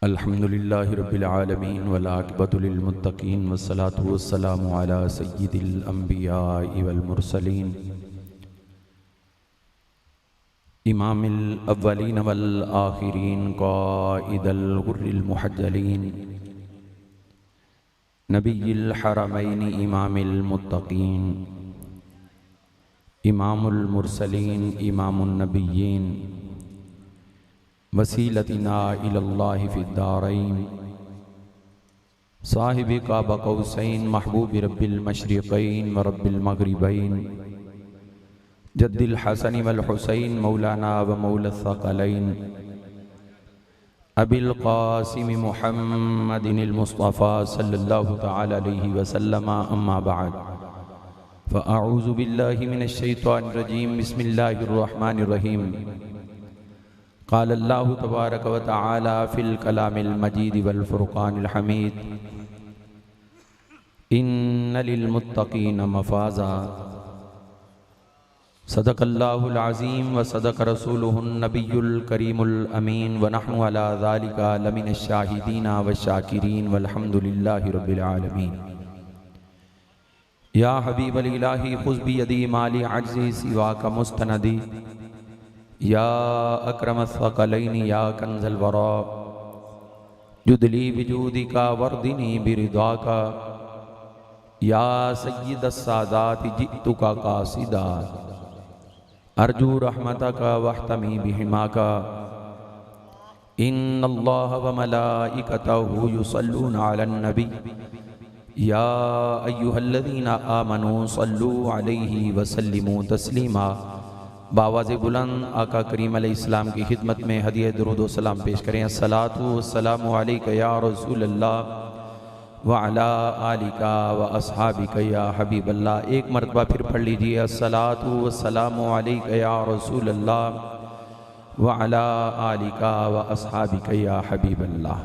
अल्हम्दुलिल्लाहि रब्बिल आलमीन वल आक़िबतु लिल मुत्तक़ीन वस्सलातु वस्सलामु अला सय्यिदिल अंबियाइ वल मुरसलीन इमामिल अव्वलीन वल आखिरीन क़ाइदल गुर्रिल मुहज्जलीन नबिय्यिल हरमैन इमामिल मुत्तक़ीन इमामुल मुरसलीन इमामुन नबिय्यीन वसीलतिना इलल्लाहि फिद्दारैन साहिबि काब कौसैन महबूबि रब्बिल मशरिक़ैन व रब्बिल मग़रिबैन जद्दिल हसन वल हुसैन मौलाना व मौला थक़लैन अबिल क़ासिम मुहम्मदिनिल मुस्तफ़ा सल्लल्लाहु तआला अलैहि वसल्लम अम्मा बअद फ़अऊज़ु बिल्लाहि मिनश शैतानिर रजीम बिस्मिल्लाहिर रहमानिर रहीम क़ाल अल्लाहु तबारक व तआला फ़िल कलामिल मजीद वल फ़ुरक़ानिल हमीद इन्न लिल मुत्तक़ीन मफ़ाज़ा सदक़ल्लाहुल अज़ीम व सदक़ रसूलुहुन नबियुल करीमुल अमीन व नहनु अला ज़ालिका लमिनश शाहिदीन व शाकिरीन वल्हम्दुलिल्लाहि रब्बिल आलमीन। या हबीबल इलाही खुज़ बियदी माली अज्ज़ी सिवाका मुस्तनदी या अक्रमस फ़क़लैन या कंज़ल वरा जुदली बिजूदिका वर्दिनी बिरिदाका या सय्यिदस सादात जितुका कासिदा अर्जू रहमतका वहतमी बिहिमाका इन्नल्लाह व मलाइकतहु युसल्लूना अलन नबी या अय्युहल्लज़ीना आमनू सल्लू अलैहि वसल्लिमू तस्लीमा। बावाज़े बुलंद आका करीम अलैहिस्सलाम की खिदमत में हदिया दुरूद व सलाम पेश करें। अस्सलातु वस्सलामु अलैका या रसूलल्लाह व अला आलिका व अस्हाबिका या हबीबल्लाह। एक मरतबा फिर पढ़ लीजिए, अस्सलातु वस्सलामु अलैका या रसूलल्लाह व अला आलिका व अस्हाबिका या हबीबल्लाह।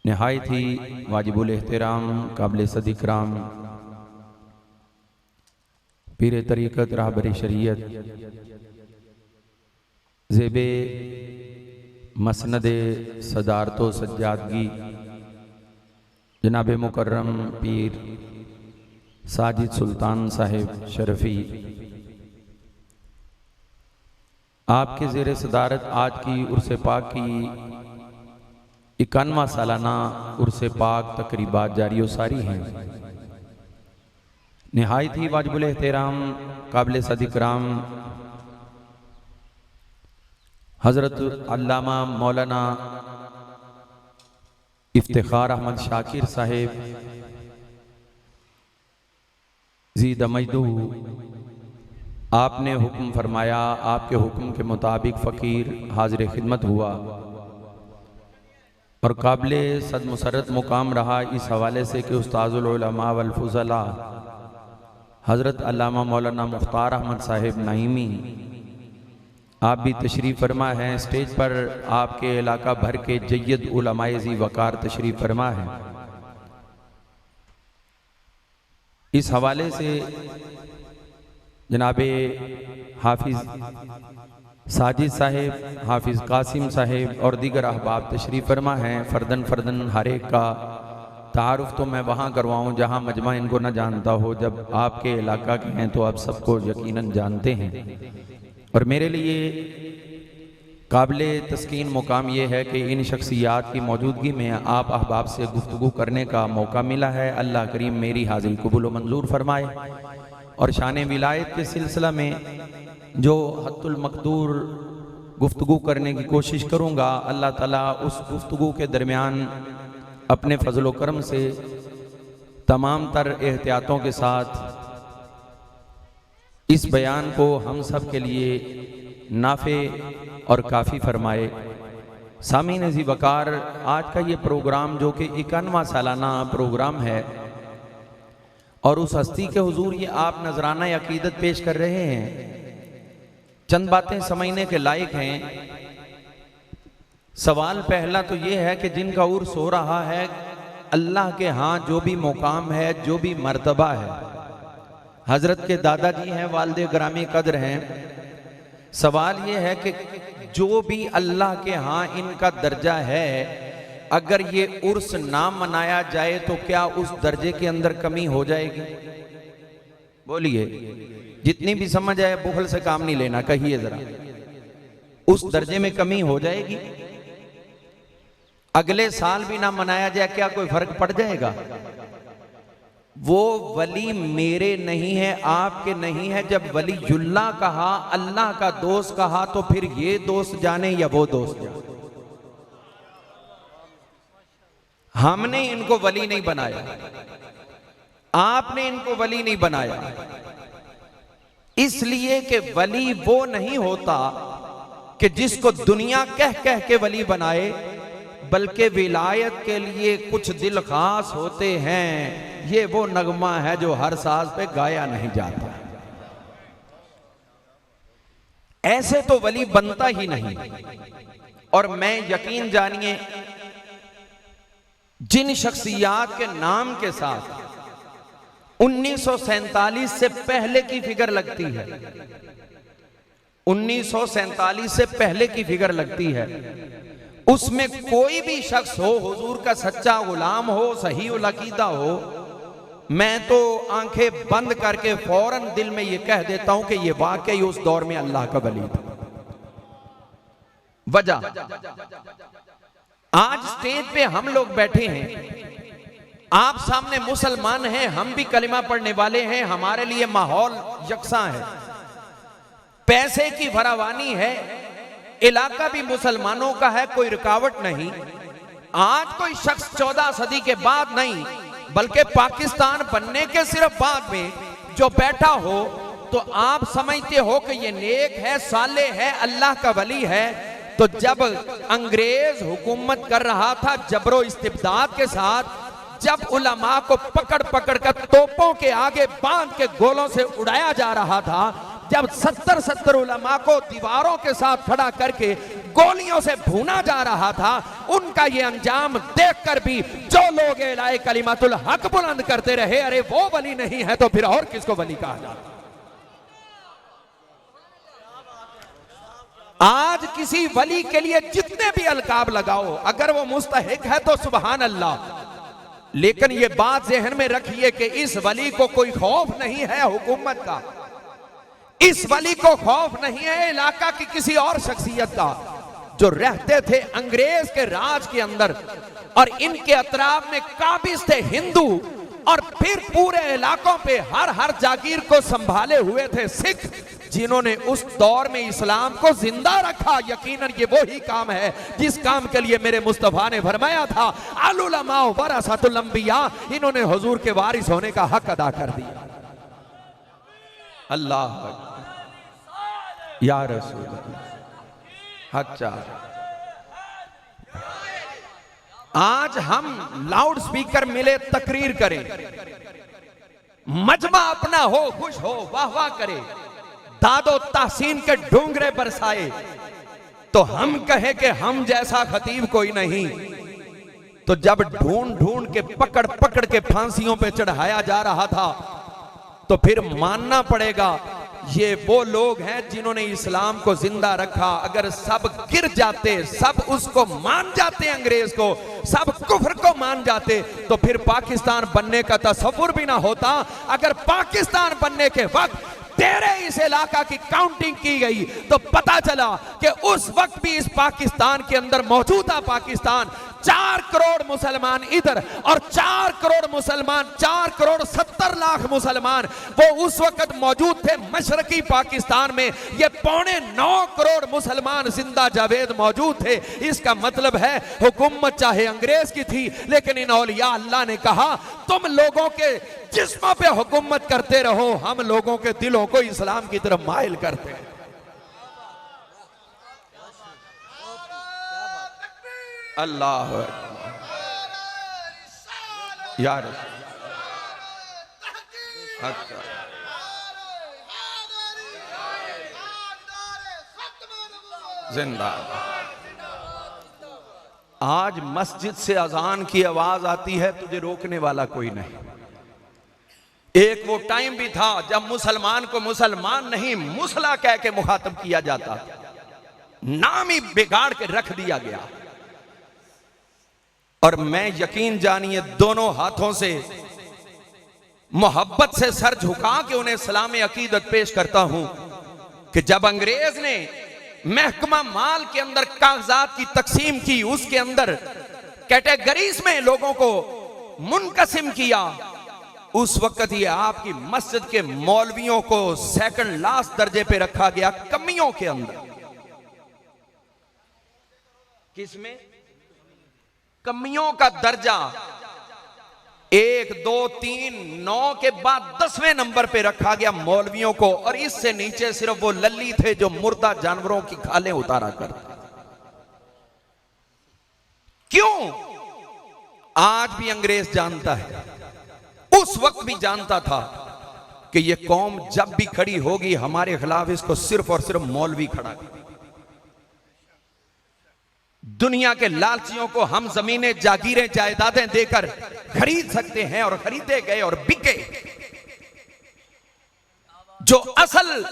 निहायत ही वाजिबुल एहतराम काबिल सदिकराम पीर तरीक़त रहबर शरीयत ज़ेबे मसनद सदारत व सज्जादगी जनाब मुकर्रम पीर साजिद सुल्तान साहिब शरफ़ी आपके ज़ेर सदारत आज की उर्स पाक की 51वां सालाना उर्स पाक तकरीबात जारी व सारी हैं। निहायत ही वाजिबुल एहतराम काबिल सदिकराम हज़रत अल्लामा मौलाना इफ्तिखार अहमद शाकिर साहिब ज़ी दमजदू आपने हुक्म फरमाया, आपके हुक्म के मुताबिक फ़कीर हाज़िर खिदमत हुआ और काबिल सद मुसरत मुकाम रहा इस हवाले से कि उस्ताज़ुल उलमा वल फ़ुज़ला हज़रत अल्लामा मौलाना मुख्तार अहमद साहिब नईमी आप भी तशरीफ़ फरमा हैं। स्टेज पर आपके इलाका भर के जय्यद उलमाए ज़ी वक़ार तशरीफ़ फरमा है। इस हवाले से जनाबे हाफिज़ साजिद साहिब, हाफिज़ कासिम साहिब और दीगर अहबाब तशरीफ़ फरमा हैं। फ़र्दन फ़र्दन हर एक का तारुफ तो मैं वहाँ करवाऊँ जहाँ मजमा इनको न जानता हो। जब आपके इलाका के हैं तो आप सबको यकीनन जानते हैं। और मेरे लिए काबिल तस्कीन मुकाम ये है कि इन शख्सियात की मौजूदगी में आप अहबाब से गुफ्तगू करने का मौका मिला है। अल्लाह करीम मेरी हाज़िरी कबूल व मंजूर फरमाए और शान विलायत के सिलसिला में जो हद्दुल मक़दूर गुफ्तगू करने की कोशिश करूँगा, अल्लाह ताला उस गुफ्तगू के दरमियान अपने फजल व करम से तमाम तर एहतियातों के साथ इस बयान को हम सब के लिए नाफे और काफ़ी फरमाए। सामीन ज़ी वक़ार, आज का ये प्रोग्राम जो कि 51वां सालाना प्रोग्राम है और उस हस्ती के हुजूर ये आप नजराना अकीदत पेश कर रहे हैं, चंद बातें समझने के लायक हैं। सवाल पहला तो ये है कि जिनका उर्स हो रहा है, अल्लाह के यहाँ जो भी मुकाम है, जो भी मर्तबा है, हजरत के दादाजी हैं, वालिद ग्रामी कद्र हैं, सवाल ये है कि जो भी अल्लाह के यहाँ इनका दर्जा है, अगर ये उर्स ना मनाया जाए तो क्या उस दर्जे के अंदर कमी हो जाएगी? बोलिए, जितनी भी समझ आए, बुखल से काम नहीं लेना, कहिए जरा, उस दर्जे में कमी हो जाएगी? अगले साल भी ना मनाया जाए, क्या कोई फर्क पड़ जाएगा? वो वली मेरे नहीं है, आपके नहीं है। जब वलीयुल्लाह कहा, अल्लाह का दोस्त कहा, तो फिर ये दोस्त जाने या वो दोस्त जाने। हमने इनको वली नहीं बनाया, आपने इनको वली नहीं बनाया, इसलिए कि वली वो नहीं होता कि जिसको दुनिया कह कह के वली बनाए, बल्कि विलायत के लिए कुछ दिल खास होते हैं। ये वो नगमा है जो हर साज पे गाया नहीं जाता। ऐसे तो वली बनता ही नहीं। और मैं, यकीन जानिए, जिन शख्सियात के नाम के साथ 1947 से पहले की फिगर लगती है, 1947 से पहले की फिगर लगती है, उसमें कोई भी शख्स हो, हुजूर का सच्चा गुलाम हो, सही उल अकीदा हो, मैं तो आंखें बंद करके फौरन दिल में यह कह देता हूं कि यह वाकई उस दौर में अल्लाह का वली था। वजह, आज स्टेज पे हम लोग बैठे हैं, आप सामने मुसलमान हैं, हम भी कलिमा पढ़ने वाले हैं, हमारे लिए माहौल यकसा है, पैसे की फरावानी है, इलाका भी मुसलमानों का है, कोई रुकावट नहीं। आज कोई शख्स 14 सदी के बाद नहीं, बल्कि पाकिस्तान बनने के सिर्फ बाद में जो बैठा हो, तो आप समझते हो कि ये नेक है, साले है, अल्लाह का वली है। तो जब अंग्रेज हुकूमत कर रहा था जबरो इस्तिबदाद के साथ, जब उलमा को पकड़ पकड़ कर तोपों के आगे बांध के गोलों से उड़ाया जा रहा था, जब 70 उलमा को दीवारों के साथ खड़ा करके गोलियों से भूना जा रहा था, उनका ये अंजाम देखकर भी जो लोग इलाए कलिमातुल हक बुलंद करते रहे, अरे वो वली नहीं है तो फिर और किसको वली कहा जाता? आज किसी वली के लिए जितने भी अलकाब लगाओ, अगर वो मुस्तहिक है तो सुभान अल्लाह, लेकिन ये बात ज़हन में रखिए कि इस वली को कोई खौफ नहीं है हुकूमत का, इस वली को खौफ नहीं है इलाका की किसी और शख्सियत का। जो रहते थे अंग्रेज के राज के अंदर और इनके अतराफ में काबिज थे हिंदू, और फिर पूरे इलाकों पे हर जागीर को संभाले हुए थे सिख, जिन्होंने उस दौर में इस्लाम को जिंदा रखा। यकीनन ये वो ही काम है जिस काम के लिए मेरे मुस्तफा ने फरमाया था, अल उलमा वरसतुल अंबिया, इन्होंने हुजूर के वारिस होने का हक अदा कर दिया। अल्लाह या रसूल अच्छा, आज हम लाउड स्पीकर मिले तकरीर करें, मजमा अपना हो, खुश हो, वाह वाह करे, दादो तहसीन के डूंगरे बरसाए, तो हम कहे कि हम जैसा खतीब कोई नहीं। तो जब ढूंढ ढूंढ के पकड़ पकड़ के फांसियों पे चढ़ाया जा रहा था, तो फिर मानना पड़ेगा ये वो लोग हैं जिन्होंने इस्लाम को जिंदा रखा। अगर सब गिर जाते, सब उसको मान जाते, अंग्रेज को, सब कुफ्र को मान जाते, तो फिर पाकिस्तान बनने का तसव्वुर भी ना होता। अगर पाकिस्तान बनने के वक्त तेरे इस इलाका की काउंटिंग की गई तो पता चला कि उस वक्त भी इस पाकिस्तान के अंदर, मौजूदा पाकिस्तान, 4 करोड़ मुसलमान इधर और 4 करोड़ मुसलमान, 4 करोड़ 70 लाख मुसलमान वो उस वक्त मौजूद थे मशरकी पाकिस्तान में। ये 9.25 करोड़ मुसलमान जिंदा जावेद मौजूद थे। इसका मतलब है हुकूमत चाहे अंग्रेज की थी, लेकिन इन औलिया अल्लाह ने कहा तुम लोगों के जिस्मों पे हुकूमत करते रहो, हम लोगों के दिलों को इस्लाम की तरफ माइल करते हैं। अल्लाह यार जिंदाबाद। आज मस्जिद से अजान की आवाज आती है, तुझे रोकने वाला कोई नहीं। एक वो टाइम भी था जब मुसलमान को मुसलमान नहीं मुसला कह के मुखातब किया जाता, नाम ही बिगाड़ के रख दिया गया। और मैं यकीन जानिए दोनों हाथों से मोहब्बत से सर झुका के उन्हें सलाम अकीदत पेश करता हूं कि जब अंग्रेज ने महकमा माल के अंदर कागजात की तकसीम की, उसके अंदर कैटेगरीज में लोगों को मुनकसिम किया, उस वक्त ये आपकी मस्जिद के मौलवियों को सेकंड लास्ट दर्जे पे रखा गया, कमियों के अंदर। किसमें? कमियों का दर्जा 1, 2, 3, 9 के बाद 10वें नंबर पे रखा गया मौलवियों को, और इससे नीचे सिर्फ वो लल्ली थे जो मुर्दा जानवरों की खालें उतारा करते। क्यों? आज भी अंग्रेज जानता है, उस वक्त भी जानता था कि ये कौम जब भी खड़ी होगी हमारे खिलाफ, इसको सिर्फ और सिर्फ मौलवी खड़ा कर। दुनिया के लालचियों को हम जमीनें, जागीरें, जायदादें देकर खरीद सकते हैं, और खरीदे गए और बिके। जो असल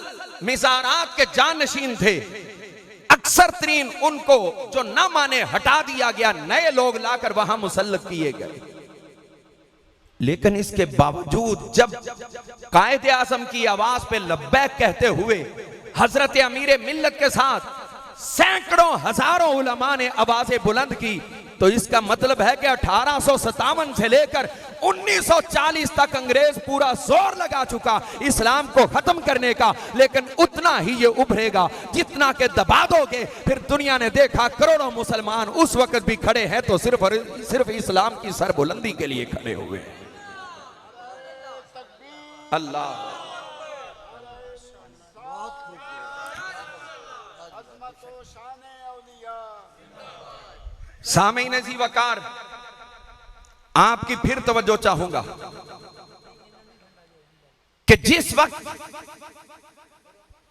मिज़ारात के जानशीन थे, अक्सर तरीन उनको जो न माने हटा दिया गया, नए लोग लाकर वहां मुसल्लत किए गए। लेकिन इसके बावजूद जब कायदे आज़म की आवाज पे लब्बैक कहते हुए हजरत अमीर मिल्लत के साथ सैकड़ों हजारों उलमा ने आवाजें बुलंद की, तो इसका मतलब है कि 1857 से लेकर 1940 तक अंग्रेज पूरा जोर लगा चुका इस्लाम को खत्म करने का, लेकिन उतना ही ये उभरेगा जितना के दबा दोगे। फिर दुनिया ने देखा करोड़ों मुसलमान उस वक्त भी खड़े हैं तो सिर्फ इस्लाम की सरबुलंदी के लिए खड़े हुए हैं। अल्लाह सामीन जी वकार, आपकी फिर तवज्जो चाहूंगा कि जिस वक्त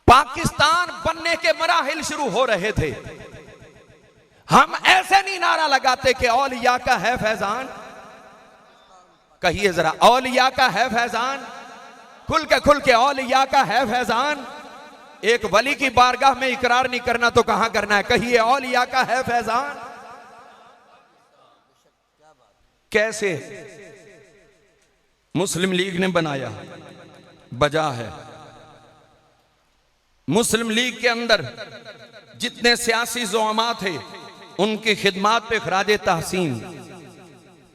पाकिस्तान बनने के मराहिल शुरू हो रहे थे, हम ऐसे नहीं नारा लगाते कि औलिया का है फैजान। कहिए जरा, औलिया का है फैजान, खुल के औलिया का है फैजान। एक वली की बारगाह में इकरार नहीं करना तो कहां करना है? कहिए औलिया का है फैजान। कैसे मुस्लिम लीग ने बनाया? बजा है मुस्लिम लीग के अंदर जितने सियासी ज़ुआमा थे उनकी खिदमात पे खराजे तहसीन,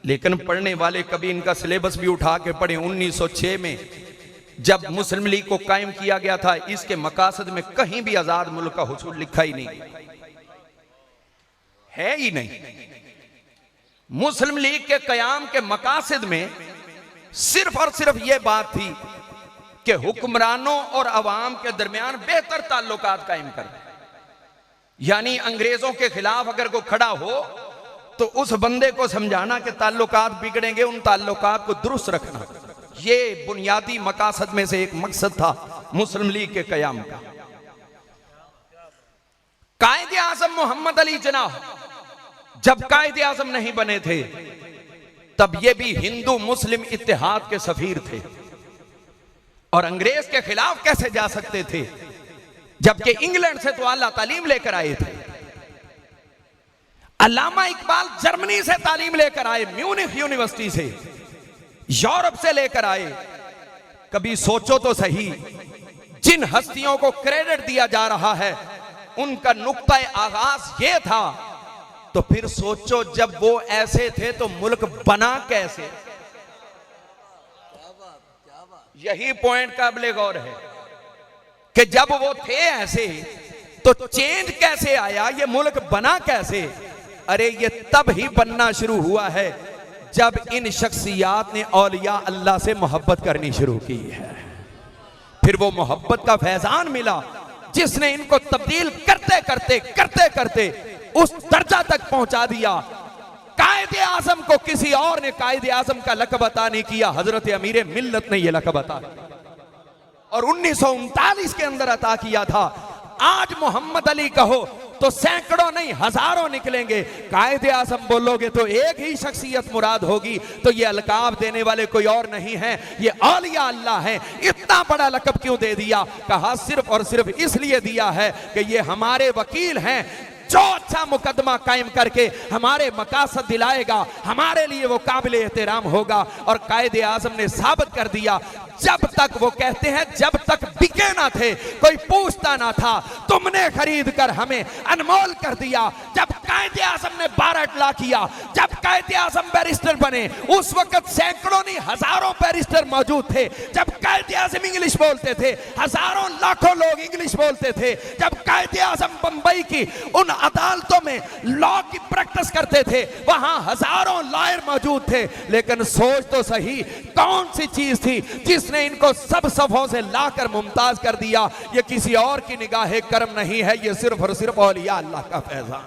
लेकिन पढ़ने वाले कभी इनका सिलेबस भी उठा के पढ़े। 1906 में जब मुस्लिम लीग को कायम किया गया था, इसके मकासद में कहीं भी आजाद मुल्क का हुसूल लिखा ही नहीं है, ही नहीं। मुस्लिम लीग के कयाम के मकासद में सिर्फ और सिर्फ यह बात थी कि हुक्मरानों और अवाम के दरमियान बेहतर ताल्लुकात कायम करें। यानी अंग्रेजों के खिलाफ अगर कोई खड़ा हो तो उस बंदे को समझाना कि ताल्लुकात बिगड़ेंगे, उन ताल्लुकात को दुरुस्त रखना। यह बुनियादी मकासद में से एक मकसद था मुस्लिम लीग के कयाम का। कायदे आज़म मोहम्मद अली जिन्नाह जब कायदे आज़म नहीं बने थे, तब ये भी हिंदू मुस्लिम इत्तेहाद के सफीर थे, और अंग्रेज के खिलाफ कैसे जा सकते थे जबकि इंग्लैंड से तो आला तालीम लेकर आए थे। अल्लामा इकबाल जर्मनी से तालीम लेकर आए, म्यूनिख यूनिवर्सिटी से, यूरोप से लेकर आए। कभी सोचो तो सही, जिन हस्तियों को क्रेडिट दिया जा रहा है उनका नुक्ता आगाज ये था, तो फिर सोचो जब वो ऐसे थे तो मुल्क बना कैसे? यही पॉइंट काबिले गौर है कि जब वो थे ऐसे तो चेंज कैसे आया, ये मुल्क बना कैसे? अरे ये तब ही बनना शुरू हुआ है जब इन शख्सियात ने औलिया अल्लाह से मोहब्बत करनी शुरू की है। फिर वो मोहब्बत का फैजान मिला जिसने इनको तब्दील करते करते उस दर्जा तक पहुंचा दिया। कायदे आज़म को किसी और ने कायदे आज़म का लक़ब अता नहीं किया, हजरत अमीर मिल्लत ने यह लक़ब अता और 1939 के अंदर अता किया था। आज मोहम्मद अली कहो तो सैकड़ों नहीं हजारों निकलेंगे। कायदे आज़म बोलोगे तो एक ही शख्सियत मुराद होगी। तो ये अलकाब देने वाले कोई और नहीं है, ये औलिया अल्लाह है। इतना बड़ा लक़ब क्यों दे दिया? कहा सिर्फ और सिर्फ इसलिए दिया है कि ये हमारे वकील हैं, जो अच्छा मुकदमा कायम करके हमारे मकासद दिलाएगा, हमारे लिए वो काबिल एहतराम होगा। और कायदे आज़म ने साबित कर दिया, जब तक वो कहते हैं जब तक बिके ना थे, कोई पूछता ना था, तुमने खरीद कर हमें अनमोल कर दिया। जब कायदे आज़म ने 12 इतला किया, जब कायदे आज़म बैरिस्टर बने, उस वक्त सैकड़ों नहीं हजारों बैरिस्टर मौजूद थे। जब कायदे आज़म इंग्लिश बोलते थे, हजारों लाखों लोग इंग्लिश बोलते थे। जब कायदे आज़म बंबई की उन अदालतों में लॉ की प्रैक्टिस करते थे, वहां हजारों लॉयर मौजूद थे। लेकिन सोच तो सही, कौन सी चीज थी जिसने इनको सब सफों से लाकर मुमताज कर दिया? ये किसी और की निगाहे करम नहीं है, ये सिर्फ और सिर्फ औलिया अल्लाह का फैज़ान।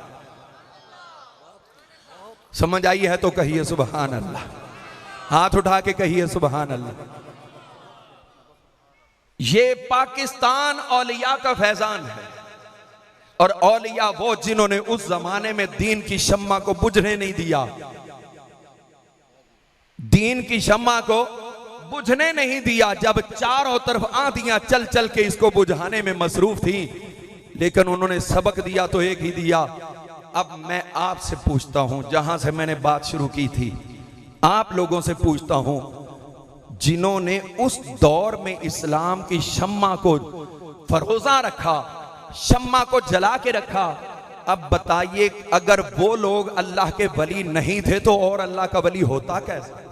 समझ आई है तो कहिए सुभान अल्लाह, हाथ उठा के कहिए सुभान अल्लाह। ये पाकिस्तान औलिया का फैज़ान है। और औलिया वो जिन्होंने उस जमाने में दीन की शम्मा को बुझने नहीं दिया, दीन की शम्मा को बुझने नहीं दिया। जब चारों तरफ आंधियां चल चल के इसको बुझाने में मसरूफ थी, लेकिन उन्होंने सबक दिया तो एक ही दिया। अब मैं आपसे पूछता हूं, जहां से मैंने बात शुरू की थी, आप लोगों से पूछता हूं, जिन्होंने उस दौर में इस्लाम की शम्मा को फरोजा रखा, शम्मा को जला के रखा, अब बताइए अगर वो लोग अल्लाह के वली नहीं थे तो और अल्लाह का वली होता कैसे?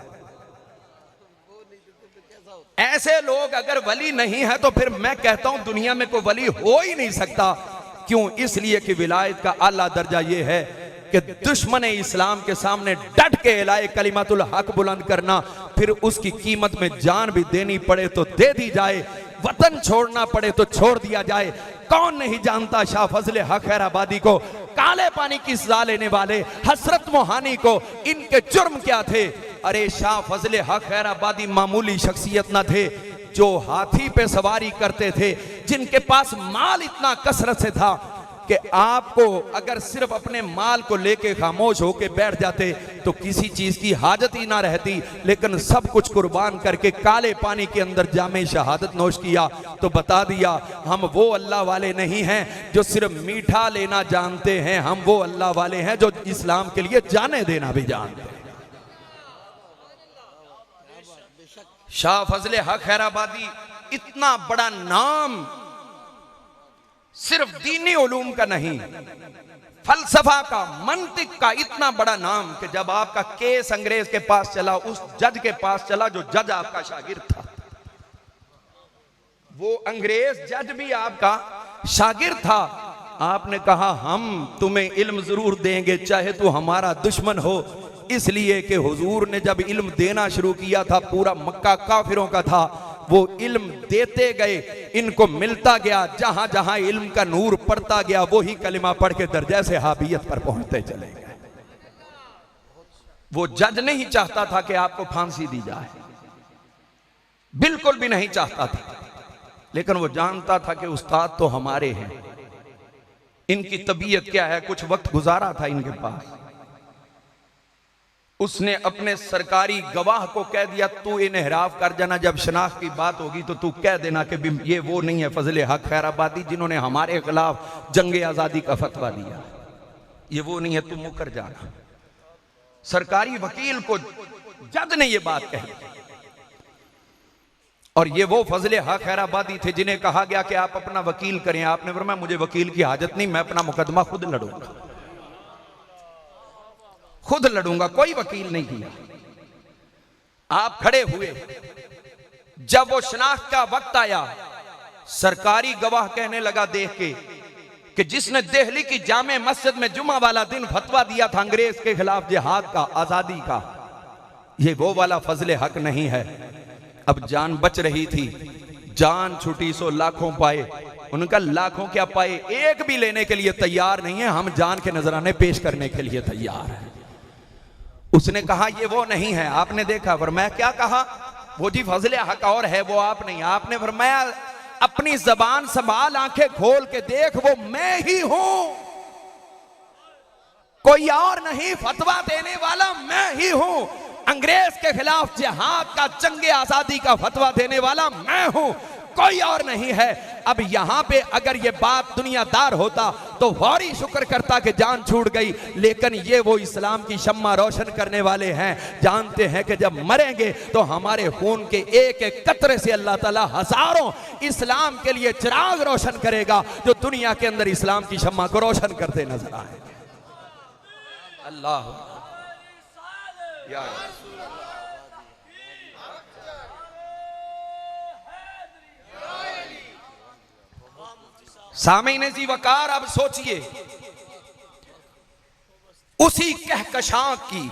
ऐसे लोग अगर वली नहीं है तो फिर मैं कहता हूं दुनिया में कोई वली हो ही नहीं सकता। क्यों? इसलिए कि विलायत का आला दर्जा यह है कि दुश्मन इस्लाम के सामने डट के इलाए कलिमतुल हक बुलंद करना, फिर उसकी कीमत में जान भी देनी पड़े तो दे दी जाए, वतन छोड़ना पड़े तो छोड़ दिया जाए। कौन नहीं जानता शाह फजले हक खैराबादी को, काले पानी की सजा लेने वाले हसरत मोहानी को, इनके जुर्म क्या थे? अरे शाह फजले हक खैराबादी मामूली शख्सियत न थे, जो हाथी पे सवारी करते थे, जिनके पास माल इतना कसरत से था कि आपको अगर सिर्फ अपने माल को लेके खामोश होके बैठ जाते तो किसी चीज की हाजत ही ना रहती। लेकिन सब कुछ कुर्बान करके काले पानी के अंदर जामे शहादत नोश किया तो बता दिया हम वो अल्लाह वाले नहीं हैं जो सिर्फ मीठा लेना जानते हैं, हम वो अल्लाह वाले हैं जो इस्लाम के लिए जाने देना भी जानते हैं। शाह फजले हक खैराबादी इतना बड़ा नाम सिर्फ दीनी उलूम का नहीं, फलसफा का, मंतिक का इतना बड़ा नाम कि जब आपका केस अंग्रेज के पास चला, उस जज के पास चला जो जज आपका शागिर्द था, वो अंग्रेज जज भी आपका शागिर्द था। आपने कहा हम तुम्हें इल्म जरूर देंगे चाहे तू हमारा दुश्मन हो, इसलिए कि हुजूर ने जब इल्म देना शुरू किया था पूरा मक्का काफिरों का था, वो इल्म देते गए, इनको मिलता गया, जहां जहां इल्म का नूर पड़ता गया वही कलिमा पढ़ के दर्जे से हाबियत पर पहुंचते चले गए। वो जज नहीं चाहता था कि आपको फांसी दी जाए, बिल्कुल भी नहीं चाहता था, लेकिन वो जानता था कि उस्ताद तो हमारे हैं, इनकी तबीयत क्या है, कुछ वक्त गुजारा था इनके पास। उसने अपने सरकारी गवाह को कह दिया तू इनहराफ कर जाना, जब शनाख्त की बात होगी तो तू कह देना कि ये वो नहीं है फजले हक खैराबादी जिन्होंने हमारे खिलाफ जंगे आजादी का फतवा दिया, ये वो नहीं है, तू मुकर जाना। सरकारी वकील को जज ने ये बात कही, और ये वो फजले हक खैराबादी थे जिन्हें कहा गया कि आप अपना वकील करें। आपने फरमाया मुझे वकील की हाजत नहीं, मैं अपना मुकदमा खुद लड़ूंगा, खुद लड़ूंगा, कोई वकील नहीं किया। आप खड़े हुए, जब वो शनाख्त का वक्त आया, सरकारी गवाह कहने लगा देख के कि जिसने दिल्ली की जामे मस्जिद में जुमा वाला दिन फतवा दिया था अंग्रेज के खिलाफ जिहाद का, आजादी का, ये वो वाला फजले हक नहीं है। अब जान बच रही थी, जान छुटी सो लाखों पाए। उनका लाखों क्या पाए, एक भी लेने के लिए तैयार नहीं है, हम जान के नजराने पेश करने के लिए तैयार हैं। उसने कहा ये वो नहीं है। आपने देखा, फरमाया क्या कहा? वो जी फजले हक और है, वो आप नहीं। आपने फरमाया अपनी जबान संभाल, आंखें खोल के देख, वो मैं ही हूं कोई और नहीं, फतवा देने वाला मैं ही हूं। अंग्रेज के खिलाफ जिहाद का, जंगे आजादी का फतवा देने वाला मैं हूं, कोई और नहीं है। अब यहां पे अगर ये बात दुनियादार होता तो फौरी शुक्र करता कि जान छूट गई, लेकिन ये वो इस्लाम की शम्मा रोशन करने वाले हैं, जानते हैं कि जब मरेंगे तो हमारे खून के एक एक कतरे से अल्लाह ताला हजारों इस्लाम के लिए चिराग रोशन करेगा, जो दुनिया के अंदर इस्लाम की शम्मा को रोशन करते नजर आएंगे। अल्लाह या सामीने जी वकार, अब सोचिए उसी कहकशां की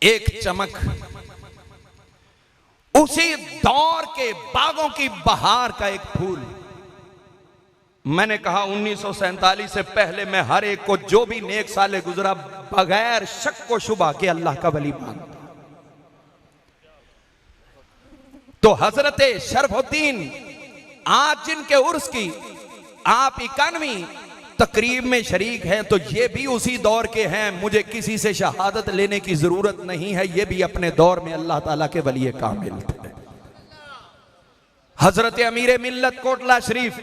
एक चमक, उसी दौर के बागों की बहार का एक फूल। मैंने कहा 1947 से पहले मैं हर एक को जो भी नेक साले गुजरा बगैर शक व शुबा के अल्लाह का वली मानता। तो हजरत शरफुद्दीन आज जिनके उर्स की आप 91वीं तकरीब में शरीक हैं, तो ये भी उसी दौर के हैं। मुझे किसी से शहादत लेने की जरूरत नहीं है, ये भी अपने दौर में अल्लाह ताला के वली कामिल थे। हजरत अमीर मिल्लत कोटला शरीफ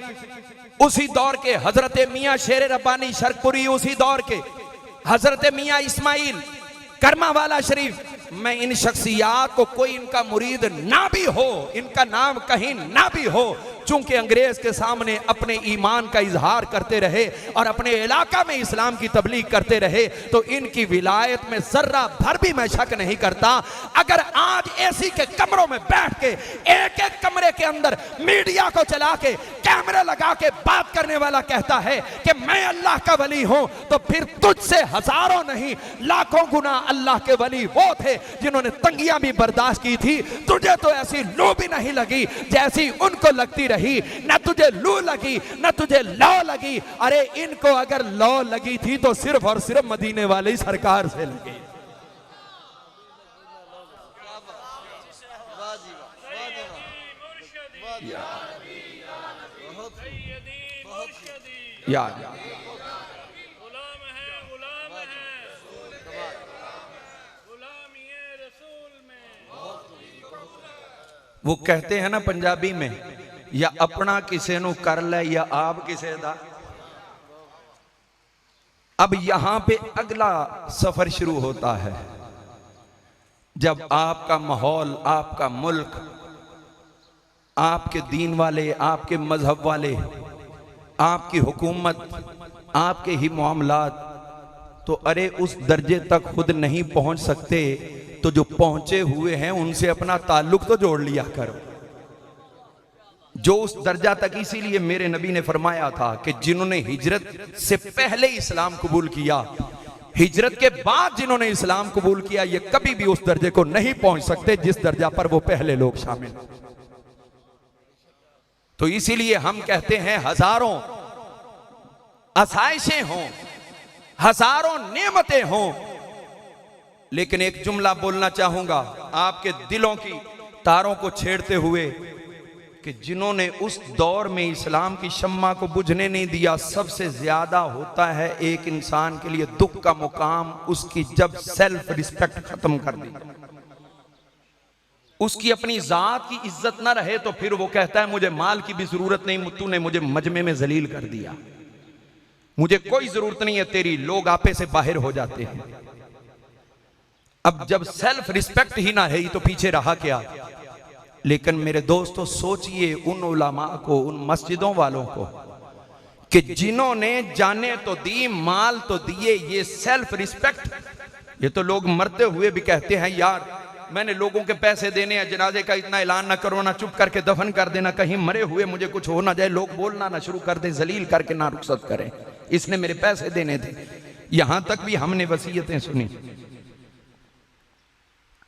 उसी दौर के, हजरत मियाँ शेर रब्बानी शरपुरी उसी दौर के, हजरत मियाँ इस्माइल करमावाला शरीफ। मैं इन शख्सियात को, कोई इनका मुरीद ना भी हो, इनका नाम कहीं ना भी हो, चूंकि अंग्रेज के सामने अपने ईमान का इजहार करते रहे और अपने इलाका में इस्लाम की तबलीग करते रहे, तो इनकी विलायत में जर्रा भर भी मैं शक नहीं करता। अगर आज एसी के कमरों में बैठ के एक एक कमरे के अंदर मीडिया को चला के कैमरे लगा के बात करने वाला कहता है कि मैं अल्लाह का वली हूं, तो फिर तुझसे हजारों नहीं लाखों गुना अल्लाह के वली वो थे जिन्होंने तंगियां भी बर्दाश्त की थी। तुझे तो ऐसी लू भी नहीं लगी जैसी उनको लगती रही, न तुझे लू लगी न तुझे लौ लगी। अरे इनको अगर लौ लगी थी तो सिर्फ और सिर्फ मदीने वाले सरकार से लगी। वो कहते हैं ना पंजाबी में, या अपना किसे नु कर ले या आप किसे दा। अब यहां पे अगला सफर शुरू होता है, जब आपका माहौल, आपका मुल्क, आपके दीन वाले, आपके मजहब वाले, आपकी हुकूमत, आपके ही मामलात, तो अरे उस दर्जे तक खुद नहीं पहुंच सकते, तो जो पहुंचे हुए हैं उनसे अपना ताल्लुक तो जोड़ लिया करो, जो उस दर्जा तक। इसीलिए मेरे नबी ने फरमाया था कि जिन्होंने हिजरत से पहले इस्लाम कबूल किया, हिजरत के बाद जिन्होंने इस्लाम कबूल किया, ये कभी भी उस दर्जे को नहीं पहुंच सकते जिस दर्जा पर वो पहले लोग शामिल। तो इसीलिए हम कहते हैं हजारों आसाइशें हों, हजारों नेमतें हों, लेकिन एक जुमला बोलना चाहूंगा आपके दिलों की तारों को छेड़ते हुए, कि जिन्होंने उस दौर में इस्लाम की शम्मा को बुझने नहीं दिया, सबसे ज्यादा होता है एक इंसान के लिए दुख का मुकाम उसकी जब सेल्फ रिस्पेक्ट खत्म कर दी, उसकी अपनी जात की इज्जत ना रहे, तो फिर वो कहता है मुझे माल की भी जरूरत नहीं, तूने मुझे मजमे में जलील कर दिया, मुझे कोई जरूरत नहीं है तेरी, लोग आपे से बाहर हो जाते हैं। अब जब सेल्फ रिस्पेक्ट ही ना रही तो पीछे रहा क्या। लेकिन मेरे दोस्तों सोचिए उन उलमा को, उन मस्जिदों वालों को कि जिन्होंने जाने तो दी, माल तो दिए, ये सेल्फ रिस्पेक्ट। ये तो लोग मरते हुए भी कहते हैं यार मैंने लोगों के पैसे देने हैं, जनाजे का इतना ऐलान ना करो, ना चुप करके दफन कर देना, कहीं मरे हुए मुझे कुछ हो ना जाए, लोग बोलना ना शुरू कर दें, जलील करके ना रुखसत करें, इसने मेरे पैसे देने थे। यहां तक भी हमने वसीयतें सुनी।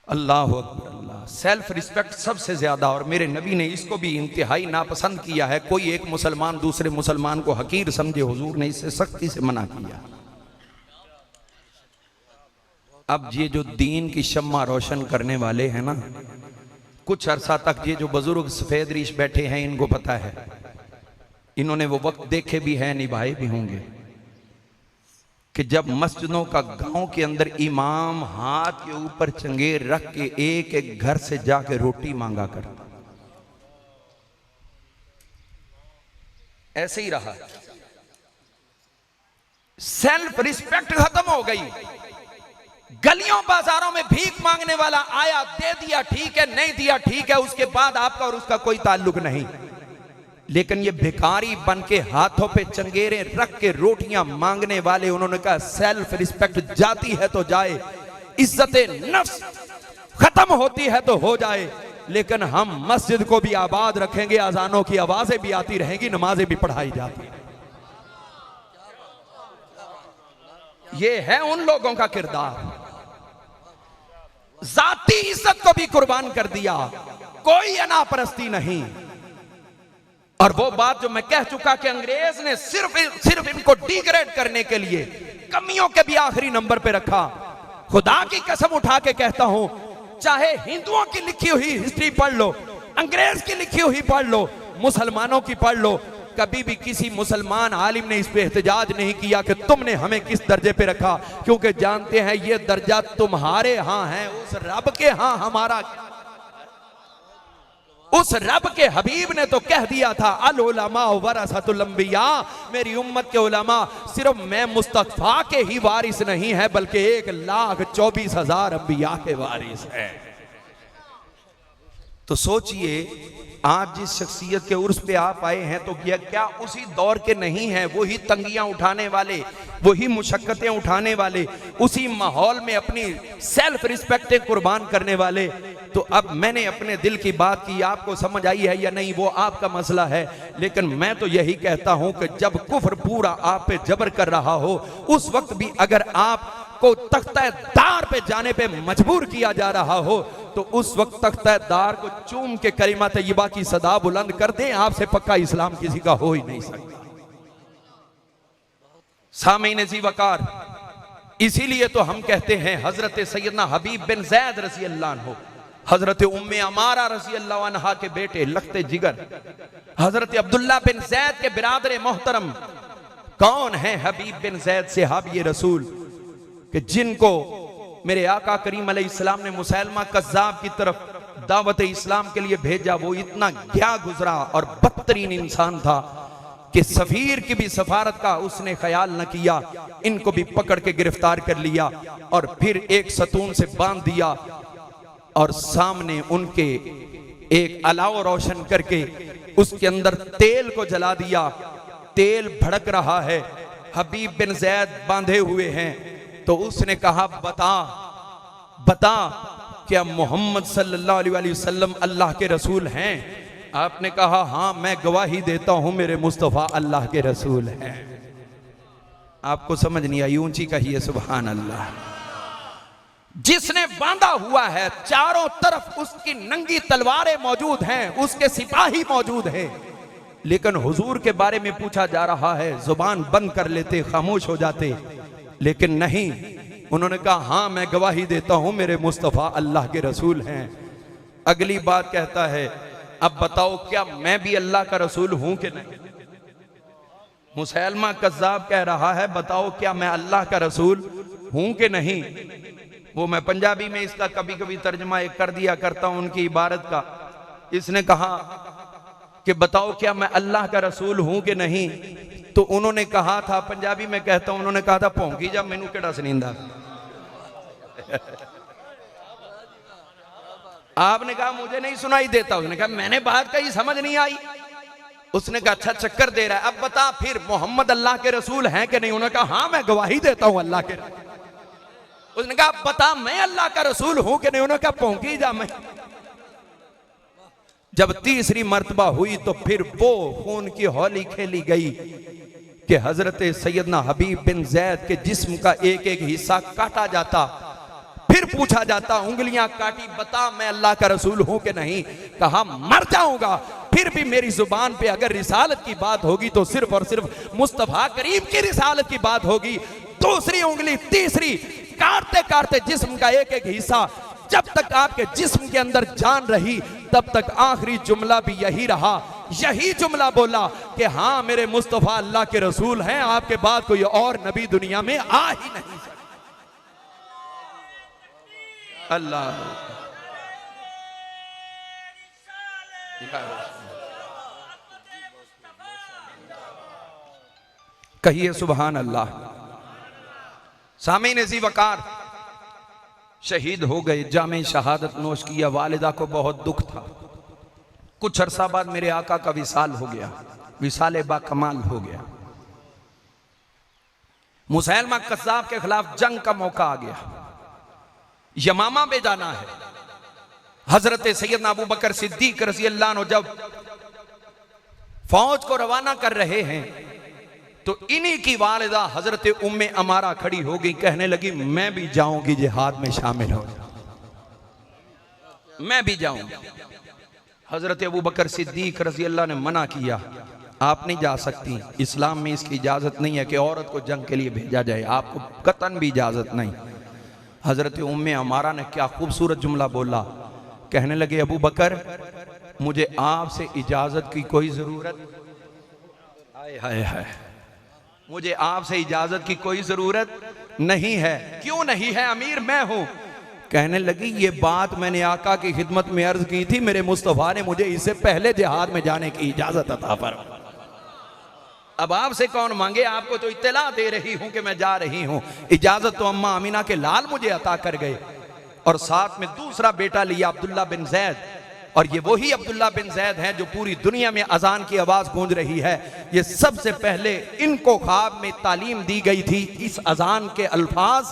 अल्लाह अकबर, अल्लाह। सेल्फ रिस्पेक्ट सबसे ज्यादा, और मेरे नबी ने इसको भी इंतहाई नापसंद किया है। कोई एक मुसलमान दूसरे मुसलमान को हकीर समझे, हुजूर ने इससे सख्ती से मना किया। अब ये जो दीन की शम्मा रोशन करने वाले हैं ना, कुछ अरसा तक ये जो बुजुर्ग सफेद रीश बैठे हैं इनको पता है, इन्होंने वो वक्त देखे भी हैं, निभाए भी होंगे, कि जब मस्जिदों का गांव के अंदर इमाम हाथ के ऊपर चंगेर रख के एक एक घर से जाके रोटी मांगा कर, ऐसे ही रहा। सेल्फ रिस्पेक्ट खत्म हो गई। गलियों बाजारों में भीख मांगने वाला आया, दे दिया ठीक है, नहीं दिया ठीक है, उसके बाद आपका और उसका कोई ताल्लुक नहीं। लेकिन ये भिखारी बन के हाथों पे चंगेरे रख के रोटियां मांगने वाले, उन्होंने कहा सेल्फ रिस्पेक्ट जाती है तो जाए, इज्जत नफ्स खत्म होती है तो हो जाए, लेकिन हम मस्जिद को भी आबाद रखेंगे, अजानों की आवाजें भी आती रहेंगी, नमाजें भी पढ़ाई जाती हैं। ये है उन लोगों का किरदार। जाती इज्जत को भी कुर्बान कर दिया, कोई अनापरस्ती नहीं। और वो बात जो मैं कह चुका कि अंग्रेज ने सिर्फ इनको डिग्रेड करने के लिए कमियों के भी आखिरी नंबर पे रखा। खुदा की कसम उठा के कहता हूं, चाहे हिंदुओं की लिखी हुई हिस्ट्री पढ़ लो, अंग्रेज की लिखी हुई पढ़ लो, मुसलमानों की पढ़ लो, कभी भी किसी मुसलमान आलिम ने इस पे एहतजाज नहीं किया कि तुमने हमें किस दर्जे पे रखा, क्योंकि जानते हैं ये दर्जा तुम्हारे यहां है, उस रब के यहां हमारा। उस रब के हबीब ने तो कह दिया था, अल उलमा वरसतुल अंबिया, मेरी उम्मत के उलमा सिर्फ मैं मुस्तफा के ही वारिस नहीं है, बल्कि 1,24,000 अंबिया के वारिस है। तो सोचिए, आज जिस शख्सियत के उर्स पे आप आए हैं, तो क्या उसी दौर के नहीं हैं? वही तंगियां उठाने वाले, वही मुशक्कतें उठाने वाले, उसी माहौल में अपनी सेल्फ रिस्पेक्टें कुर्बान करने वाले। तो अब मैंने अपने दिल की बात की, आपको समझ आई है या नहीं वो आपका मसला है, लेकिन मैं तो यही कहता हूं कि जब कुफ्र पूरा आप पे जबर कर रहा हो, उस वक्त भी अगर आपको तख्ता-ए-दार पे जाने पे मजबूर किया जा रहा हो, तो उस वक्त तख्ता-ए-दार को चूम के कलिमा तय्यबा की सदा बुलंद कर दें, आपसे पक्का इस्लाम किसी का हो ही नहीं सकता। सामीन जी वकार, इसीलिए तो हम कहते हैं हजरत सैयदना हबीब बिन जैद रज़ी अल्लाह अन्हु, हजरत उम्मे अमारा रज़ी अल्लाह अन्हा के बेटे लख्ते जिगर, हजरत अब्दुल्ला बिन जैद के बिरादर मोहतरम, कौन है हबीब बिन जैद सहाबी रसूल, कि जिनको मेरे आका करीम अलैहिस्सलाम ने मुसैलमा कज़्ज़ाब की तरफ दावत इस्लाम के लिए भेजा। वो इतना क्या गुजरा और बदतरीन इंसान था कि सफीर की भी सफारत का उसने ख्याल न किया, इनको भी पकड़ के गिरफ्तार कर लिया और फिर एक सतून से बांध दिया और सामने उनके एक अलाव रोशन करके उसके अंदर तेल को जला दिया। तेल भड़क रहा है, हबीब बिन जैद बांधे हुए हैं। तो उसने कहा, बता क्या मोहम्मद सल्लल्लाहु अलैहि वसल्लम अल्लाह के रसूल हैं? आपने कहा, हाँ मैं गवाही देता हूं मेरे मुस्तफ़ा अल्लाह के रसूल हैं। आपको समझ नहीं आई? ऊंची कहिए सुभान अल्लाह। जिसने बांधा हुआ है, चारों तरफ उसकी नंगी तलवारें मौजूद हैं, उसके सिपाही मौजूद हैं, लेकिन हुजूर के बारे में पूछा जा रहा है, जुबान बंद कर लेते, खामोश हो जाते, लेकिन नहीं, उन्होंने कहा हाँ मैं गवाही देता हूं मेरे मुस्तफ़ा अल्लाह के रसूल हैं। अगली बात कहता है, अब बताओ क्या मैं भी अल्लाह का रसूल हूं कि नहीं? मुसैलमा कज़्ज़ाब कह रहा है, बताओ क्या मैं अल्लाह का रसूल हूं कि नहीं? वो मैं पंजाबी में इसका कभी कभी तर्जमा एक कर दिया करता हूं उनकी इबारत का। इसने कहा कि बताओ क्या मैं अल्लाह का रसूल हूं कि नहीं? तो उन्होंने कहा था, पंजाबी में कहता हूं, उन्होंने कहा था, भौंकी जा मैनू केड़ा सुनींदा। आपने कहा मुझे नहीं सुनाई देता। उसने कहा मैंने बात कही, समझ नहीं आई। उसने कहा अच्छा चक्कर दे रहा है, अब बता फिर मोहम्मद अल्लाह के रसूल हैं कि नहीं? उन्होंने कहा हाँ मैं गवाही देता हूं अल्लाह के। उसने कहा बता मैं अल्लाह का रसूल हूं कि नहीं? उन्होंने कहा भौंकी जा मैं। जब तीसरी मर्तबा हुई तो फिर वो खून की होली खेली गई कि हजरत सैयदना हबीब बिन जैद के जिस्म का एक एक हिस्सा काटा जाता, फिर पूछा जाता, उंगलियां काटी, बता मैं अल्लाह का रसूल हूं कि नहीं? कहा मर जाऊंगा, फिर भी मेरी जुबान पे अगर रिसालत की बात होगी तो सिर्फ और सिर्फ मुस्तफा करीम की रिसालत की बात होगी। दूसरी उंगली, तीसरी, काटते काटते जिस्म का एक एक हिस्सा, जब तक आपके जिस्म के अंदर जान रही तब तक आखिरी जुमला भी यही रहा यही जुमला बोला कि हाँ मेरे मुस्तफ़ा अल्लाह के रसूल हैं, आपके बाद कोई और नबी दुनिया में आ ही नहीं सकता। अल्लाह कहिए सुभान अल्लाह। सामीन ज़ी वकार शहीद हो गए, जामे शहादत नोश किया। वालिदा को बहुत दुख था। कुछ अरसा बाद मेरे आका का विसाल हो गया, विसाल बा कमाल हो गया। मुसैलमा कज़्ज़ाब के खिलाफ जंग का मौका आ गया। यमामा में जाना है। हजरत सैयदना अबू बकर सिद्दीक रज़ी अल्लाह अन्हु जब फौज को रवाना कर रहे हैं तो इन्हीं की वालिदा हजरत उम्मे अमारा खड़ी हो गई, कहने लगी मैं भी जाऊंगी जिहाद में शामिल हो, मैं भी जाऊंगी। हजरत अबू बकर सिद्दीक रज़ी अल्लाह ने मना किया, आप नहीं जा सकती, इस्लाम में इसकी इजाजत नहीं है कि औरत को जंग के लिए भेजा जाए, आपको कतन भी इजाजत नहीं। हजरत उम्मे अमारा ने क्या खूबसूरत जुमला बोला, कहने लगे अबू बकर मुझे आपसे इजाजत की कोई जरूरत, हाय हाय हाय, मुझे आपसे इजाजत की कोई जरूरत नहीं है। क्यों नहीं है अमीर, मैं हूं। कहने लगी ये बात मैंने आका की खिदमत में अर्ज की थी, मेरे मुस्तफा ने मुझे इससे पहले जिहाद में जाने की इजाजत अता फरमा। अब आपसे कौन मांगे, आपको तो इत्तला दे रही हूं कि मैं जा रही हूं। इजाजत तो अम्मा अमीना के लाल मुझे अता कर गए, और साथ में दूसरा बेटा लिया अब्दुल्ला बिन जैद, और ये वही अब्दुल्ला बिन जैद हैं जो पूरी दुनिया में अजान की आवाज गूंज रही है। ये सबसे पहले इनको ख्वाब में तालीम दी गई थी इस अजान के अल्फाज,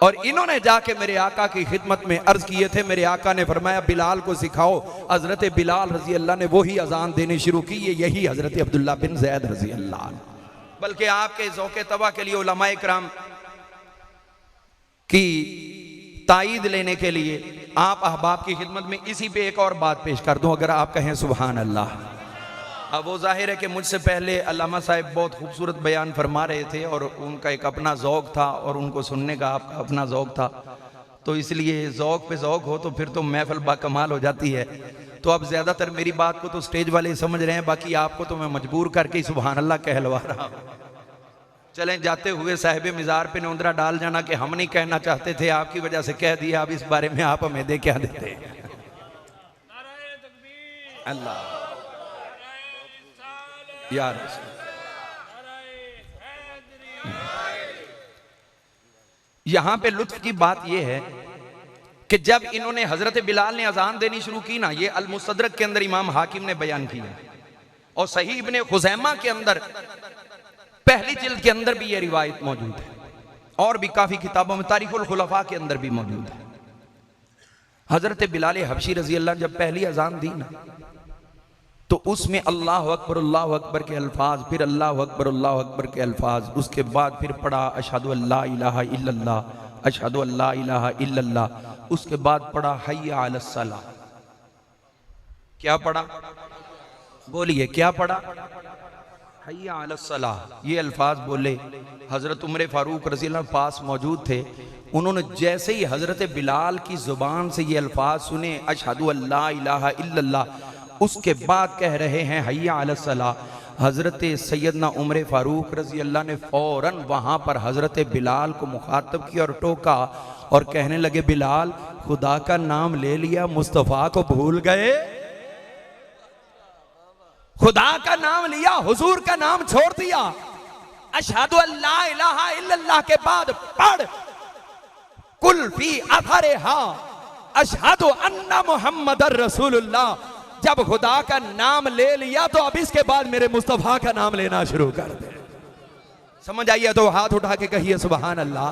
और इन्होंने जाके मेरे आका की खिदमत में अर्ज किए थे। मेरे आका ने फरमाया बिलाल को सिखाओ। हजरत बिलाल रजी अल्लाह ने वही अजान देनी शुरू की, यही हजरत अब्दुल्ला बिन जैद रजी अल्लाह। बल्कि आपके ज़ौक़े तबा के लिए उलमाए किराम की ताईद लेने के लिए आप अहबाब की खिदमत में इसी पे एक और बात पेश कर दूं, अगर आप कहें सुभान अल्लाह। अब वो जाहिर है कि मुझसे पहले अल्लामा साहब बहुत खूबसूरत बयान फरमा रहे थे, और उनका एक अपना ज़ौक़ था और उनको सुनने का आपका अपना ज़ौक़ था, तो इसलिए ज़ौक़ पे ज़ौक़ हो तो फिर तो महफिल बाकमाल हो जाती है। तो अब ज़्यादातर मेरी बात को तो स्टेज वाले समझ रहे हैं, बाकी आपको तो मैं मजबूर करके ही सुभान अल्लाह कहलवा रहा हूँ। चलें, जाते हुए साहिब मिज़ार पे नौंदरा डाल जाना कि हम नहीं कहना चाहते थे, आपकी वजह से कह दिया, अब इस बारे में आप हमें दे क्या देते। अल्लाह यार, यहां पे लुत्फ की बात यह है कि जब इन्होंने हजरत बिलाल ने अजान देनी शुरू की ना, ये अल मुस्तदरक के अंदर इमाम हाकिम ने बयान किया, और सही इब्ने खुज़ैमा के अंदर पहली जिल्द के अंदर भी ये रिवायत मौजूद है, और भी काफी किताबों में तारीखुल खुलफा के अंदर भी मौजूद है। हजरत बिलाल हबशी रजी अल्लाह जब पहली अजान दी ना, तो उसमें अल्लाह अकबर के अल्फाज, फिर अल्लाह अकबर के अल्फाज, उसके बाद फिर पढ़ा अशहदु अल्ला इलाहा इल्लल्लाह, अशहदु अल्ला इलाहा इल्लल्लाह, उसके बाद पढ़ा हय्या अलस सलाह। क्या पढ़ा, बोलिए क्या पढ़ा, हय्या अलस सलाह। ये अल्फाज बोले। हजरत उमर फारूक रज़ी अल्लाह पास मौजूद थे, उन्होंने जैसे ही हजरत बिलाल की जुबान से ये अल्फाज सुने अशहदु अल्ला इलाहा इल्लल्लाह, उसके बाद कह रहे हैं हय्या अलस सलाह, हजरत सैयदना उमर फारूक रज़ी अल्लाह ने फौरन वहां पर हजरत बिलाल को मुखातब किया और टोका, और कहने लगे बिलाल खुदा का नाम ले लिया, मुस्तफ़ा को भूल गए। खुदा का नाम लिया, हुजूर का नाम छोड़ दिया। अशहदु अल्ला इलाहा इल्लल्लाह के बाद पढ़ कुल फी अथरिहा अशहदु अन्ना मुहम्मदर रसूलुल्लाह। जब खुदा का नाम ले लिया तो अब इसके बाद मेरे मुस्तफा का नाम लेना शुरू कर दे। समझ आइए तो हाथ उठा के कहिए सुभान अल्लाह।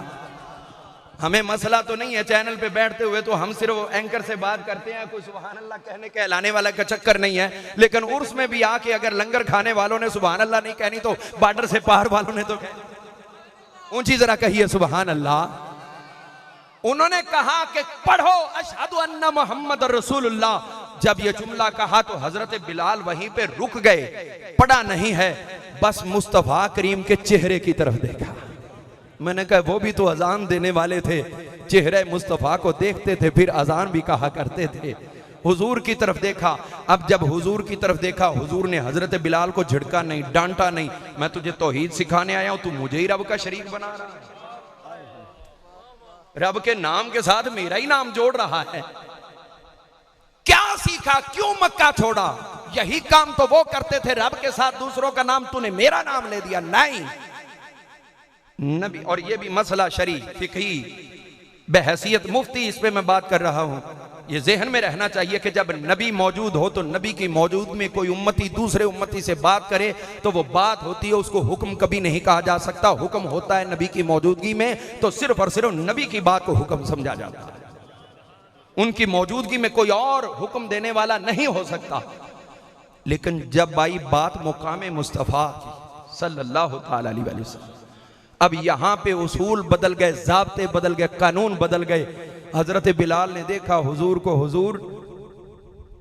हमें मसला तो नहीं है, चैनल पे बैठते हुए तो हम सिर्फ एंकर से बात करते हैं, कोई सुभान अल्लाह कहने कहलाने वाला का चक्कर नहीं है। लेकिन उर्स में भी आके अगर लंगर खाने वालों ने सुभान अल्लाह नहीं कहनी तो बॉर्डर से पार वालों ने तो कहनी। ऊंची जरा कहिए सुभान अल्लाह। उन्होंने कहा कि पढ़ो अशहदु अन्ना मुहम्मद रसूलुल्लाह। जब ये जुमला कहा तो हजरत बिलाल वहीं पे रुक गए, पढ़ा नहीं है, बस मुस्तफा करीम के चेहरे की तरफ देखा। मैंने कहा वो भी तो अजान देने वाले थे, चेहरे मुस्तफ़ा को देखते थे फिर अजान भी कहा करते थे। हुजूर की तरफ देखा। अब जब हुजूर की तरफ देखा, हुजूर ने हजरत बिलाल को झिड़का नहीं, डांटा नहीं। मैं तुझे तौहीद सिखाने आया हूं, तू मुझे ही रब का शरीक बना रहा है, रब के नाम के साथ मेरा ही नाम जोड़ रहा है। क्या सीखा, क्यों मक्का छोड़ा? यही काम तो वो करते थे, रब के साथ दूसरों का नाम, तूने मेरा नाम ले दिया। नहीं नबी, और ये भी मसला शरी फिकही बहैसियत मुफ्ती, इस पे मैं बात कर रहा हूं। ये जहन में रहना चाहिए कि जब नबी मौजूद हो तो नबी की मौजूद में कोई उम्मती दूसरे उम्मती से बात करे तो वो बात होती है, उसको हुक्म कभी नहीं कहा जा सकता। हुक्म होता है नबी की मौजूदगी में, तो सिर्फ और सिर्फ नबी की बात को हुक्म समझा जाता है। उनकी मौजूदगी में कोई और हुक्म देने वाला नहीं हो सकता। लेकिन जब आई बात मुकाम मुस्तफ़ा की सल्लल्लाहु ताला अलैहि वसल्लम, अब यहां पे उसूल बदल गए, ज़ाब्ते बदल गए, कानून बदल गए। हजरत बिलाल ने देखा हुजूर को, हुजूर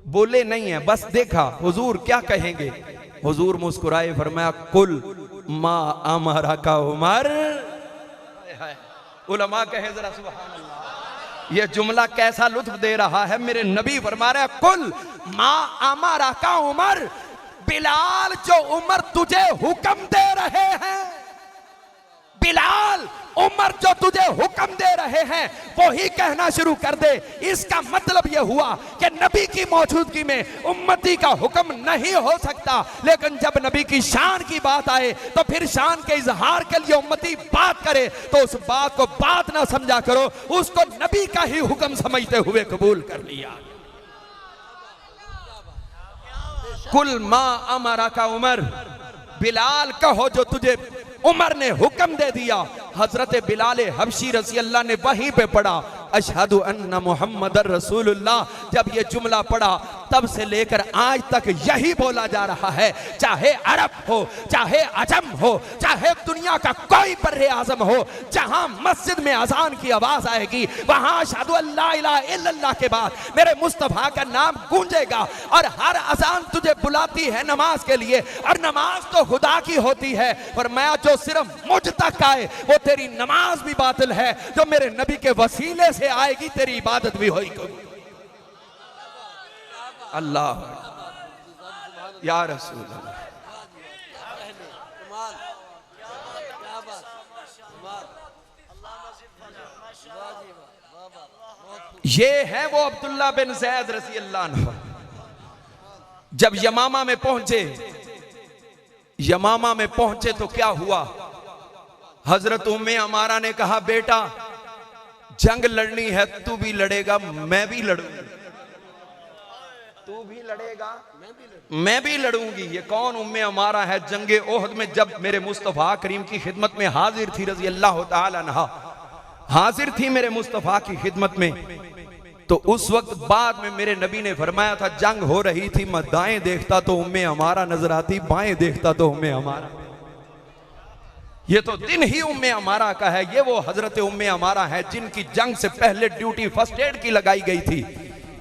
बोले नहीं है, बस देखा हुजूर क्या कहेंगे। हुजूर मुस्कुराए, फरमाया कुल मा अमरा का उमर। उलमा कहे जरा सुभान अल्लाह, ये जुमला कैसा लुत्फ दे रहा है। मेरे नबी फरमा रहे कुल मा अमरा का उमर, बिलाल जो उमर तुझे हुक्म दे रहे हैं, बिलाल उमर जो तुझे हुक्म दे रहे हैं वो ही कहना शुरू कर दे। इसका मतलब यह हुआ कि नबी की मौजूदगी में उम्मती का हुक्म नहीं हो सकता, लेकिन जब नबी की शान की बात आए तो फिर शान के इजहार के लिए उम्मती बात करे तो उस बात को बात ना समझा करो, उसको नबी का ही हुक्म समझते हुए कबूल कर लिया। कुल मा अमरा का उमर, बिलाल कहो जो तुझे उमर ने हुक्म दे दिया। हजरत बिलाल हबशी रज़ी अल्लाह ने वहीं पे पढ़ा अशहदु अन्ना मुहम्मदर रसूलुल्लाह। जब ये जुमला पढ़ा तब से लेकर आज तक यही बोला जा रहा है, चाहे अरब हो, चाहे अजम हो, चाहे दुनिया का कोई बर्रे आजम हो, जहां मस्जिद में अजान की आवाज आएगी वहां अशहदु अल्ला इलाहा इल्लल्लाह के बाद मेरे मुस्तफा का नाम गूंजेगा। और हर अजान तुझे बुलाती है नमाज के लिए, और नमाज तो खुदा की होती है, और मैं जो सिर्फ मुझ तक आए वो तेरी नमाज भी बातिल है, जो मेरे नबी के वसीले से आएगी तेरी इबादत भी होगी। अल्लाह या रसूल अल्लाह। ये है वो अब्दुल्ला बिन ज़ैद रज़ी अल्लाह अन्हु। जब यमामा में पहुंचे, यमामा में पहुंचे तो क्या हुआ, हजरत उम्मे अमारा ने कहा बेटा जंग लड़नी है, तू भी लड़ेगा मैं भी लड़ूंगा, तू भी लड़ेगा मैं भी लड़ूंगी। ये कौन उम्मे अमारा है? जंगे ओहद में जब मेरे मुस्तफ़ा करीम की खिदमत में हाजिर थी रज़ी अल्लाह ताला अन्हा, हाजिर थी मेरे मुस्तफ़ा की खिदमत में, तो उस वक्त बाद में मेरे नबी ने फरमाया था जंग हो रही थी, मैं दाएं देखता तो उम्मे अमारा नजर आती, बाएं देखता तो उम्मे अमारा। ये तो दिन ही उम्मे अमारा का है। ये वो हजरत उम्मे अमारा है जिनकी जंग से पहले ड्यूटी फर्स्ट एड की लगाई गई थी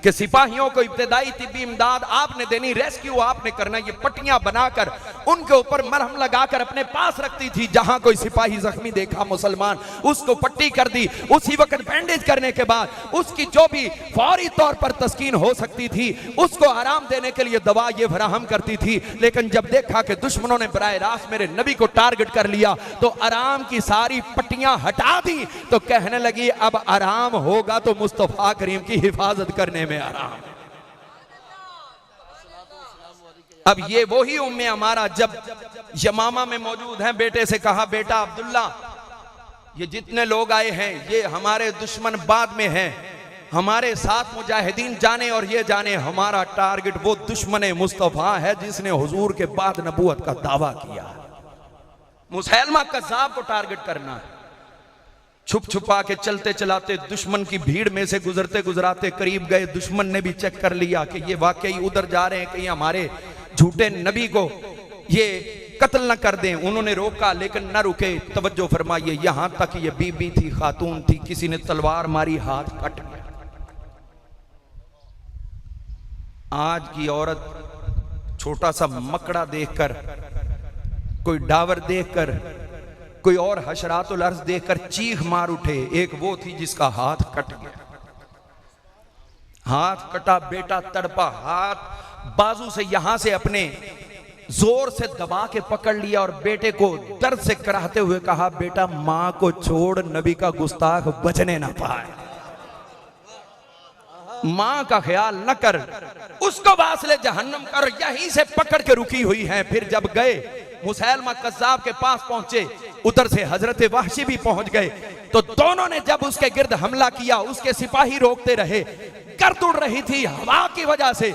कि सिपाहियों को इब्तदाई तिब्बी इमदाद आपने देनी, रेस्क्यू आपने करना। ये पट्टियां बनाकर उनके ऊपर मरहम लगाकर अपने पास रखती थी। जहां कोई सिपाही जख्मी देखा मुसलमान, उसको पट्टी कर दी, उसी वक्त बैंडेज करने के बाद उसकी जो भी फौरी तौर पर तस्कीन हो सकती थी उसको आराम देने के लिए दवा ये फराहम करती थी। लेकिन जब देखा कि दुश्मनों ने बराह रास्त मेरे नबी को टारगेट कर लिया तो आराम की सारी पट्टियां हटा दी, तो कहने लगी अब आराम होगा तो मुस्तफा करीम की हिफाजत करने में आराम। अब ये वो ही उम्मे अमारा जब यमामा में मौजूद हैं, बेटे से कहा बेटा अब्दुल्ला ये जितने लोग आए हैं ये हमारे दुश्मन बाद में हैं, हमारे साथ मुजाहिदीन जाने और ये जाने हमारा टारगेट वो दुश्मन मुस्तफा है जिसने हुजूर के बाद नबूवत का दावा किया। मुसैलमा कज़्ज़ाब को टारगेट करना है। छुप छुपा के चलते चलाते दुश्मन की भीड़ में से गुजरते गुजराते करीब गए, दुश्मन ने भी चेक कर लिया कि ये वाकई उधर जा रहे हैं, कहीं हमारे झूठे नबी को ये कत्ल न कर दें। उन्होंने रोका लेकिन न रुके। तवज्जो फरमाइए, यहां तक ये बीबी थी, खातून थी, किसी ने तलवार मारी, हाथ कट गया। आज की औरत छोटा सा मकड़ा देखकर, कोई डावर देखकर, कोई और हशरातुल अर्ज़ देखकर चीख मार उठे। एक वो थी जिसका हाथ कट गया। हाथ कटा, बेटा तड़पा, हाथ बाजू से यहां से अपने जोर से दबा के पकड़ लिया और बेटे को दर्द से कराहते हुए कहा, बेटा मां को छोड़, नबी का गुस्ताख बचने ना पाए, मां का ख्याल न कर, उसको वासले जहन्नम कर। यहीं से पकड़ के रुकी हुई हैं। फिर जब गए मुसैलमा कज़्ज़ाब के पास पहुंचे, उधर से हजरत वहशी भी पहुंच गए, तो दोनों ने जब उसके गिर्द हमला किया, उसके सिपाही रोकते रहे। गर्द उड़ रही थी, हवा की वजह से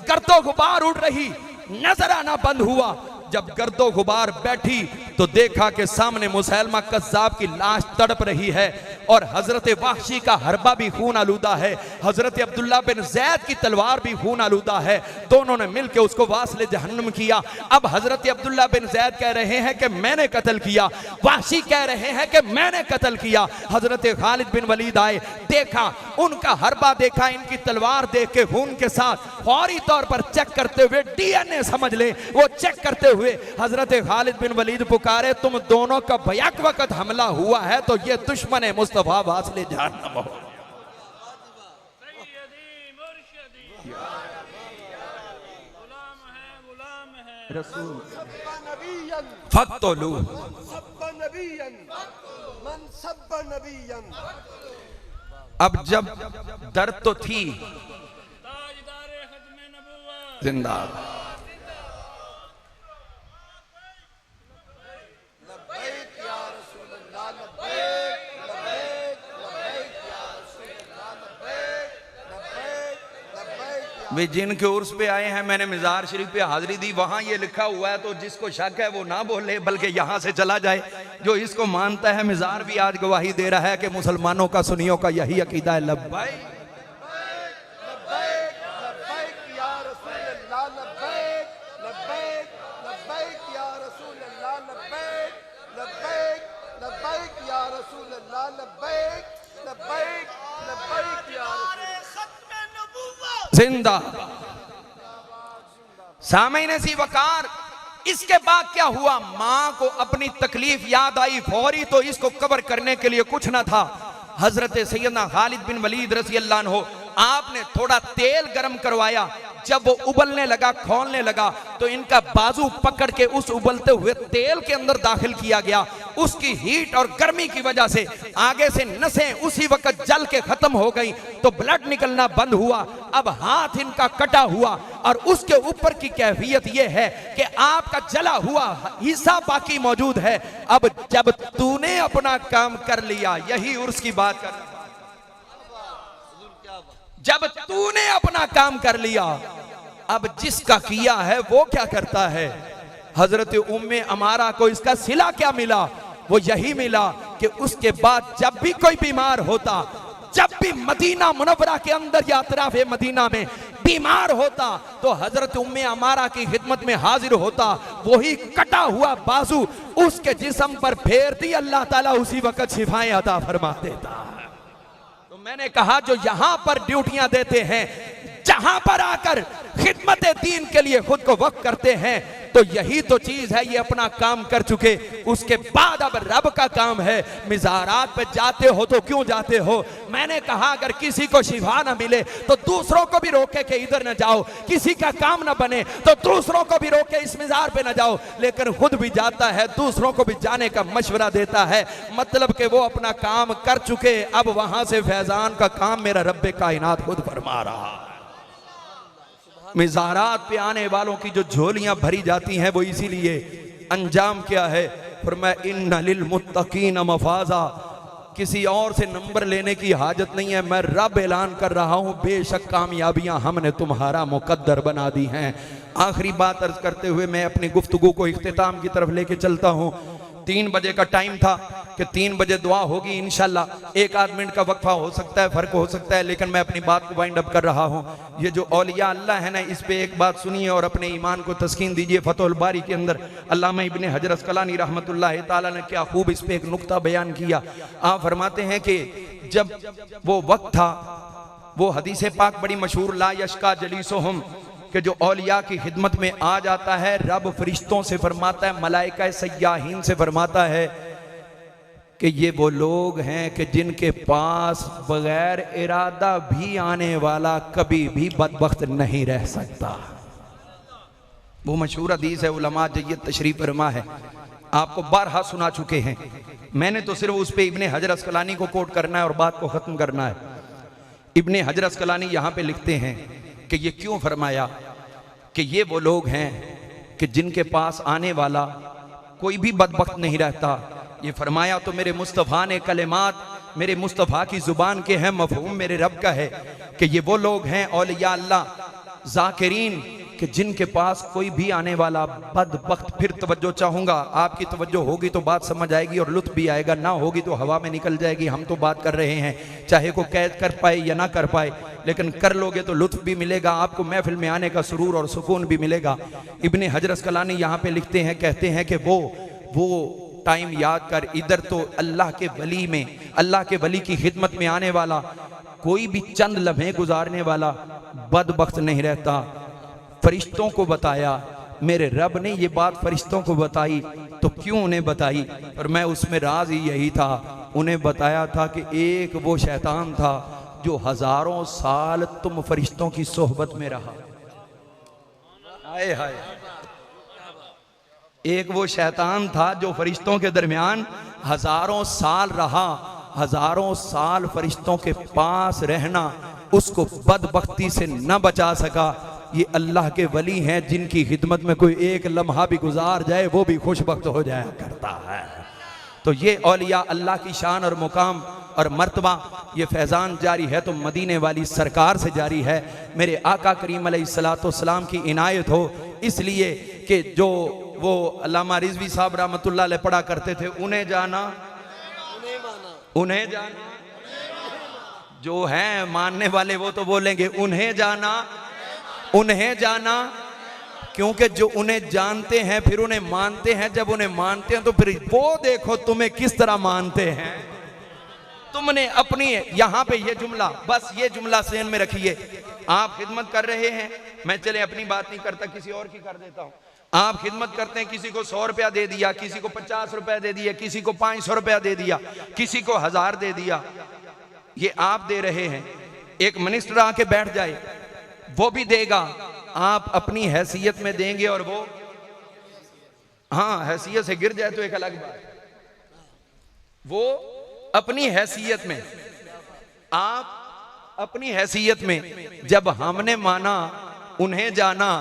गर्दो गुबार उड़ रही, नजर आना बंद हुआ। जब गर्दो गुबार बैठी तो देखा कि सामने मुसैलमा कज़्ज़ाब की लाश तड़प रही है और हजरत वहशी का हरबा भी खून आलूदा है, हजरत अब्दुल्ला बिन ज़ैद की तलवार भी खून आलूदा है। दोनों ने मिलकर उसको वासले जहन्नम किया। अब हजरत अब्दुल्ला बिन ज़ैद कह रहे हैं कि मैंने कत्ल किया, वहशी कह रहे हैं कि मैंने कत्ल किया। हजरत खालिद बिन वलीद आए, देखा, उनका हरबा देखा, इनकी तलवार देख के खून के साथ फौरी तौर पर चेक करते हुए, डीएनए समझ ले, वो चेक करते हुए हजरत खालिद बिन वलीद पुकारे, तुम दोनों का बैक वक्त हमला हुआ है तो ये दुश्मन है मुस्तफा वासले जहन्नम हो। फक्तुलू अब जब दर्द तो थी, जिंदाबाद, वे जिनके उर्स पे आए हैं, मैंने मज़ार शरीफ पे हाजिरी दी, वहां ये लिखा हुआ है, तो जिसको शक है वो ना बोले बल्कि यहां से चला जाए। जो इसको मानता है, मज़ार भी आज गवाही दे रहा है कि मुसलमानों का, सुन्नियों का यही अकीदा है। लब्बैक जिंदा सामईन सी वकार। इसके बाद क्या हुआ, मां को अपनी तकलीफ याद आई फौरी, तो इसको कवर करने के लिए कुछ ना था। हजरत सैयदना खालिद बिन वलीद रज़ी अल्लाह अन्हु, आपने थोड़ा तेल गर्म करवाया। जब वो उबलने लगा, खौलने लगा, तो इनका बाजू पकड़ के उस उबलते हुए तेल के अंदर दाखिल किया गया। उसकी हीट और गर्मी की वजह से आगे से नसें उसी वक्त जल के खत्म हो गई, तो ब्लड निकलना बंद हुआ। अब हाथ इनका कटा हुआ और उसके ऊपर की कैफियत यह है कि आपका जला हुआ हिस्सा बाकी मौजूद है। अब जब तूने अपना काम कर लिया, यही उर्स की बात कर, जब तूने अपना काम कर लिया, अब जिसका किया है वो क्या करता है। हजरत उम्मे अमारा को इसका सिला क्या मिला, वो यही मिला कि उसके बाद जब भी कोई बीमार होता, जब भी मदीना मुनव्वरा के अंदर या अतराफ मदीना में बीमार होता, तो हजरत उम्मे अमारा की खिदमत में हाजिर होता। वही कटा हुआ बाजू उसके जिस्म पर फेर दी, अल्लाह ताला उसी वक्त शिफाएं अता फरमा देता। तो मैंने कहा, जो यहां पर ड्यूटियां देते हैं, जहां पर आकर खिदमत दीन के लिए खुद को वक्त करते हैं, तो यही तो चीज है। ये अपना काम कर चुके, उसके बाद अब रब का काम है। मिज़ारात पे जाते हो तो क्यों जाते हो। मैंने कहा, अगर किसी को शिफा ना मिले तो दूसरों को भी रोके कि इधर न जाओ, किसी का काम ना बने तो दूसरों को भी रोके इस मिज़ार पे न जाओ, लेकिन खुद भी जाता है, दूसरों को भी जाने का मशवरा देता है। मतलब कि वो अपना काम कर चुके, अब वहां से फैजान का काम मेरा रब्बे कायनात खुद फरमा रहा है। मिज़ारात पे आने वालों की जो झोलियां भरी जाती हैं, वो इसीलिए अंजाम क्या है, फरमाया इन्ना लिल मुत्तकीन मफाजा। किसी और से नंबर लेने की हाजत नहीं है, मैं रब ऐलान कर रहा हूं, बेशक कामयाबियां हमने तुम्हारा मुकद्दर बना दी हैं। आखिरी बात अर्ज करते हुए मैं अपनी गुफ्तगू को इख्तिताम की तरफ लेके चलता हूं। 3 बजे का टाइम था कि 3 बजे दुआ होगी इंशाल्लाह। 1 आध मिनट का वक्फा हो सकता है, फर्क हो सकता है, लेकिन मैं अपनी बात को वाइंड अप कर रहा हूँ। ये जो औलिया अल्लाह है ना, इस पे एक बात सुनिए और अपने ईमान को तस्कीन दीजिए। फतहुल बारी के अंदर अल्लामा इब्ने हजर अस्कलानी रहमतुल्लाह ताला ने क्या खूब इस पे एक नुक्ता बयान किया। आप फरमाते हैं कि जब वो वक्त था, वो हदीस पाक बड़ी मशहूर, ला यशका जलीसुहुम, कि जो औलिया की खिदमत में आ जाता है, रब फरिश्तों से फरमाता है, मलाइका सय्याहीन से फरमाता है कि ये वो लोग हैं कि जिनके पास बगैर इरादा भी आने वाला कभी भी बदबख्त नहीं रह सकता। वो मशहूर हदीस है, उलमा जय्यद तशरीफ फरमा है, आपको बारहा सुना चुके हैं। मैंने तो सिर्फ उस पे इब्ने हजर अस्कलानी को कोट करना है और बात को ख़त्म करना है। इब्ने हजर अस्कलानी यहाँ पे लिखते हैं कि ये क्यों फरमाया कि ये वो लोग हैं कि जिनके पास आने वाला कोई भी बदबख्त नहीं रहता। ये फरमाया तो मेरे मुस्तफ़ा ने कलेमात मेरे मुस्तफ़ा की ज़ुबान के हैं, मफ़हूम मेरे रब का है कि ये वो लोग हैं औलिया अल्लाह ज़ाकिरीन कि जिनके पास कोई भी आने वाला बदबख्त, फिर तवज्जो चाहूँगा, आपकी तवज्जो होगी तो बात समझ आएगी और लुत्फ़ भी आएगा, ना होगी तो हवा में निकल जाएगी। हम तो बात कर रहे हैं, चाहे को कैद कर पाए या ना कर पाए, लेकिन कर लोगे तो लुत्फ़ भी मिलेगा, आपको महफिल में आने का सुरूर और सुकून भी मिलेगा। इब्ने हजर अस्कलानी यहाँ पे लिखते हैं, कहते हैं कि वो टाइम याद कर, इधर तो अल्लाह के वली में, अल्लाह के वली की खिदमत में आने वाला कोई भी चंद लम्हे गुजारने वाला बदबख्त नहीं रहता। फरिश्तों को बताया, मेरे रब ने ये बात फरिश्तों को बताई, तो क्यों उन्हें बताई? और मैं उसमें राज ही यही था, उन्हें बताया था कि एक वो शैतान था जो हजारों साल तुम फरिश्तों की सोहबत में रहा। हाय हाय, एक वो शैतान था जो फरिश्तों के दरमियान हजारों साल रहा। हजारों साल फरिश्तों के पास रहना उसको बदबख्ती से न बचा सका। ये अल्लाह के वली हैं जिनकी खिदमत में कोई एक लम्हा भी गुजार जाए वो भी खुशबख्त हो जाया करता है। तो ये औलिया अल्लाह की शान और मुकाम और मर्तबा, ये फैज़ान जारी है तो मदीने वाली सरकार से जारी है। मेरे आका करीम अलैहिस्सलाम की इनायत हो, इसलिए कि जो वो अल्लामा रिजवी साहब रहमतुल्लाह अलैह पढ़ा करते थे, उन्हें जाना उन्हें जाना, जो हैं मानने वाले वो तो बोलेंगे उन्हें जाना उन्हें जाना, क्योंकि जो उन्हें जानते हैं फिर उन्हें मानते हैं, जब उन्हें मानते हैं तो फिर वो देखो तुम्हें किस तरह मानते हैं। तुमने अपनी यहां पे ये जुमला, बस ये जुमला ज़हन में रखिए, आप खिदमत कर रहे हैं, मैं चले अपनी बात नहीं करता किसी और की कर देता हूं। आप खिदमत करते हैं, किसी को 100 रुपया दे दिया, किसी को 50 रुपया दे दिया, किसी को 500 रुपया दे दिया, किसी को 1000 दे दिया, ये आप दे रहे हैं। एक मिनिस्टर आके बैठ जाए वो भी देगा, आप अपनी हैसियत में देंगे और वो हाँ हैसियत से गिर जाए तो एक अलग बात, वो अपनी हैसियत में, आप अपनी हैसियत में, जब हमने माना उन्हें जाना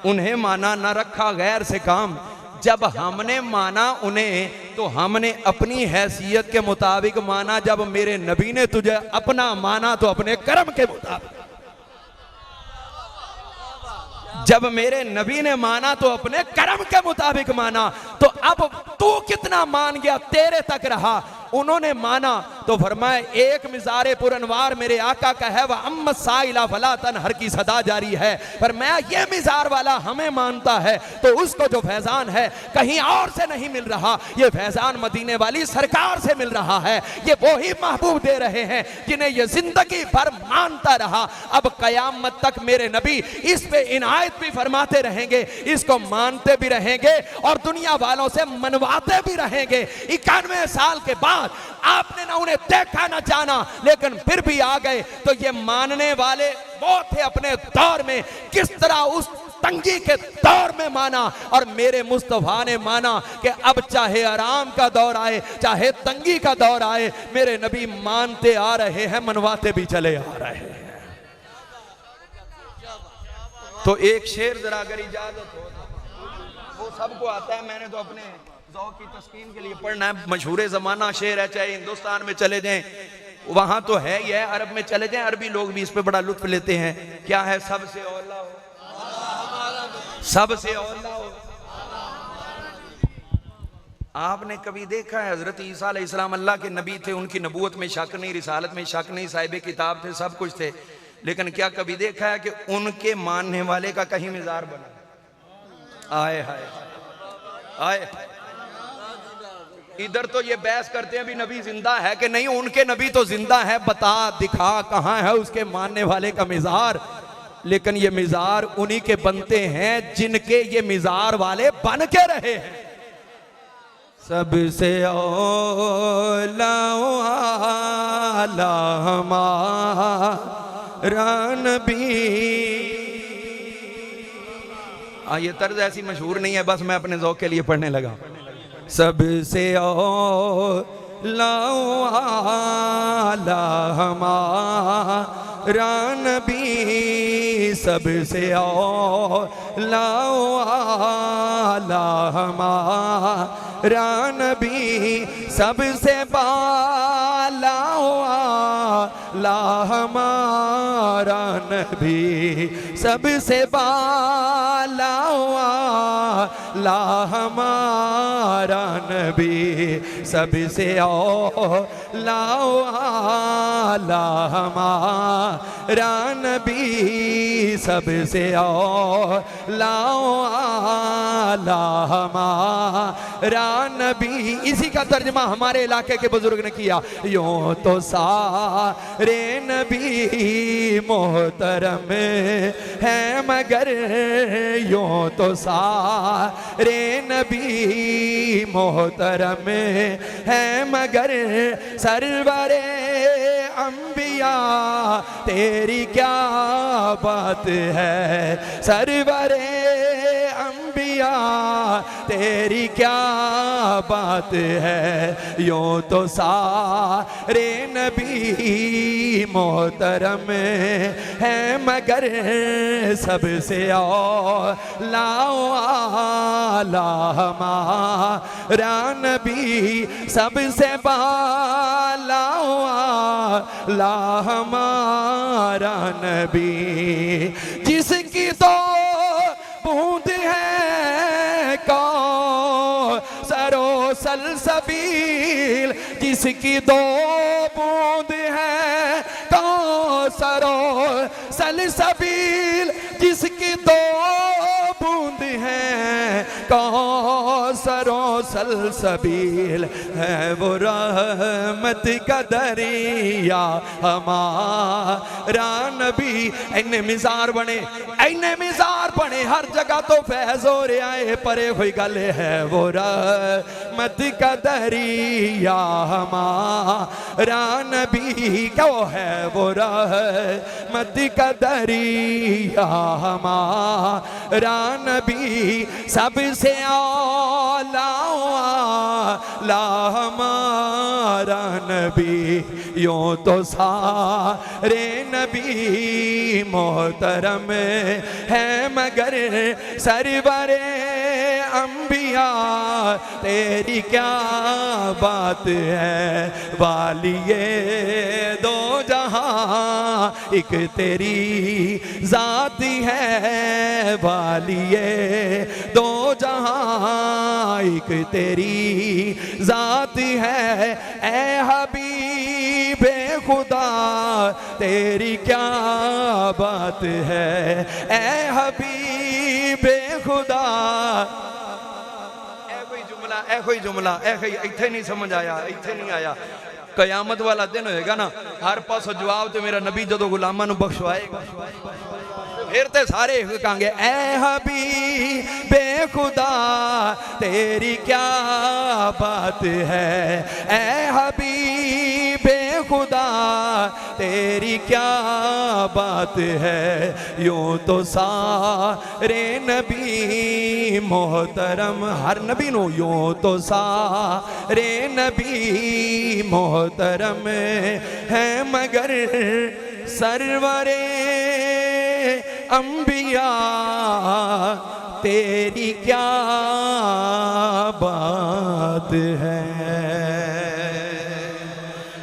उन्हें माना, न रखा गैर से काम, जब हमने माना उन्हें तो हमने अपनी हैसियत के मुताबिक माना, जब मेरे नबी ने तुझे अपना माना तो अपने कर्म के मुताबिक, जब मेरे नबी ने माना तो अपने कर्म के मुताबिक माना। तो अब तू कितना मान गया, तेरे तक रहा। उन्होंने माना तो फरमाया एक मिज़ारे पुरनवार मेरे आका का है, वह अम्म साइला फला तनहर की सदा जारी है। पर मैं ये मिज़ार वाला हमें मानता है तो उसको जो फैज़ान है कहीं और से नहीं मिल रहा, ये फैज़ान मदीने वाली सरकार से मिल रहा है। ये वही महबूब दे रहे हैं जिन्हें ये जिंदगी भर मानता रहा। अब कयामत तक मेरे नबी इस पे इनायत भी फरमाते रहेंगे, इसको मानते भी रहेंगे और दुनिया वालों से मनवाते भी रहेंगे। 91 साल के बाद आपने ना उन्हें देखा ना जाना, लेकिन फिर भी आ गए। तो ये मानने वाले वो थे अपने दौर में, किस तरह उस तंगी के दौर में माना, और मेरे मुस्तफा ने माना कि अब चाहे आराम का दौर आए चाहे तंगी का दौर आए, मेरे नबी मानते आ रहे हैं, मनवाते भी चले आ रहे हैं। तो एक शेर जरा अगर इजाजत हो, वो सबको आता है, मैंने तो अपने ज़ौक़ की तस्कीन के लिए पढ़ना है। मशहूर ज़माना शेर है, चाहे हिंदुस्तान में चले जाएं वहां तो है ही है, अरब में चले जाएं अरबी लोग भी इस पे बड़ा लुत्फ लेते हैं। क्या है? सबसे औला हो, सबसे औला हो। आपने कभी देखा है हजरत ईसा अलैहिस्सलाम अल्लाह के नबी थे, उनकी नबूवत में शक नहीं, रिसालत में शक नहीं, साहिब किताब थे, सब कुछ थे, लेकिन क्या कभी देखा है कि उनके मानने वाले का कहीं मिज़ार बना? आए हाय आए, इधर तो ये बहस करते हैं भी नबी जिंदा है कि नहीं, उनके नबी तो जिंदा है, बता दिखा कहां है उसके मानने वाले का मिज़ार। लेकिन ये मिज़ार उन्हीं के बनते हैं जिनके ये मिज़ार वाले बन के रहे हैं। सबसे औला हमारा नबी। ये तर्ज ऐसी मशहूर नहीं है, बस मैं अपने ज़ौक़ के लिए पढ़ने लगा। सबसे औला हमारा नबी, सबसे औला हमारा नबी, सबसे बाला हमारा नबी, सबसे बाला हमारा नबी, सबसे औला हमारा नबी, सबसे औला हमारा नबी। इसी का तर्जमा हमारे इलाके के बुजुर्ग ने किया। यूं तो सारे नबी मोहतरम है मगर, यूं तो सारे नबी मोहतरम है मगर, सरवरे अंबिया तेरी क्या बात है, सरवरे अंबिया तेरी क्या बात है। यूं तो सारे नबी मोहतरम है मगर, सबसे औला हमारा नबी, सबसे बाला हमारा नबी। जिसकी तो बूंद है कौसरो सलसबील, जिसकी दो बूंद है कौसरो सलसबील, जिसकी दो बूंद है कौसरो सलसबील, है वो रहमत का दरिया हमारा नबी। इन्ने मिज़ार बने, इन्ने मिज़ार बने, हर जगह तो फैज़ हो रहा है, परे हुई गल है वो रहमत का दरिया हमारा नबी। क्या है वो रहमत का दरिया हमारा नबी, सबसे औला हमारा नबी। यूं तो सारे नबी मोहतरम है मगर, सरवरे अंबिया तेरी क्या बात है। वालिए दो जहां एक तेरी जात है, वालिए दो जहां एक तेरी जात है। ए हबीबे खुदा तेरी क्या बात है, ए हबीबे खुदा। ए कोई जुमला इत्थे नहीं समझ आया, इत्थे नहीं आया। कयामत वाला दिन होएगा ना, हर पासों जवाब तो मेरा नबी जो गुलामां नू बख्शवाएगा, फिर ते सारे कहेंगे ए हबीबे खुदा तेरी क्या बात है, ए हबीबे खुदा तेरी क्या बात है। यूं तो सारे नबी मोहतरम, हर नबी नो यूं तो सारे नबी मोहतरम है मगर, सरवरे अंबिया तेरी क्या बात है।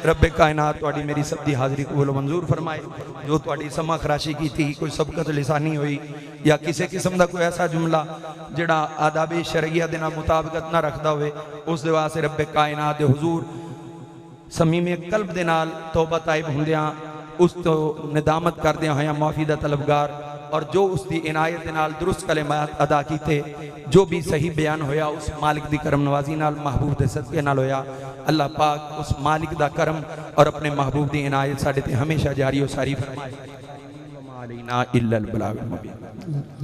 रब्बे कायनात तुहाडी मेरी सब दी हाज़री कबूल मंजूर फरमाए। जो तुहाडी समा खराशी की थी, कोई सबकत लिसानी हुई या किसी किस्म का कोई ऐसा जुमला जिहड़ा आदाबे शरईया दे नाल मुताबिकत ना रखदा होवे, उस दे वास्ते रब्बे कायनात दे हुजूर समीमे कल्ब दे नाल तौबा ताइब हुंदियां उस तो निदामत करदे होया माफ़ी दा तलबगार, और जो उसकी इनायत दे नाल दुरुस्त कलिमात अदा कीते, जो भी सही बयान होया उस मालिक दी करम नवाजी नाल, महबूब दे सदके नाल होया। अल्लाह पाक उस मालिक दा करम और अपने महबूब दी इनायत साडे ते हमेशा जारी और सारी फरमाए।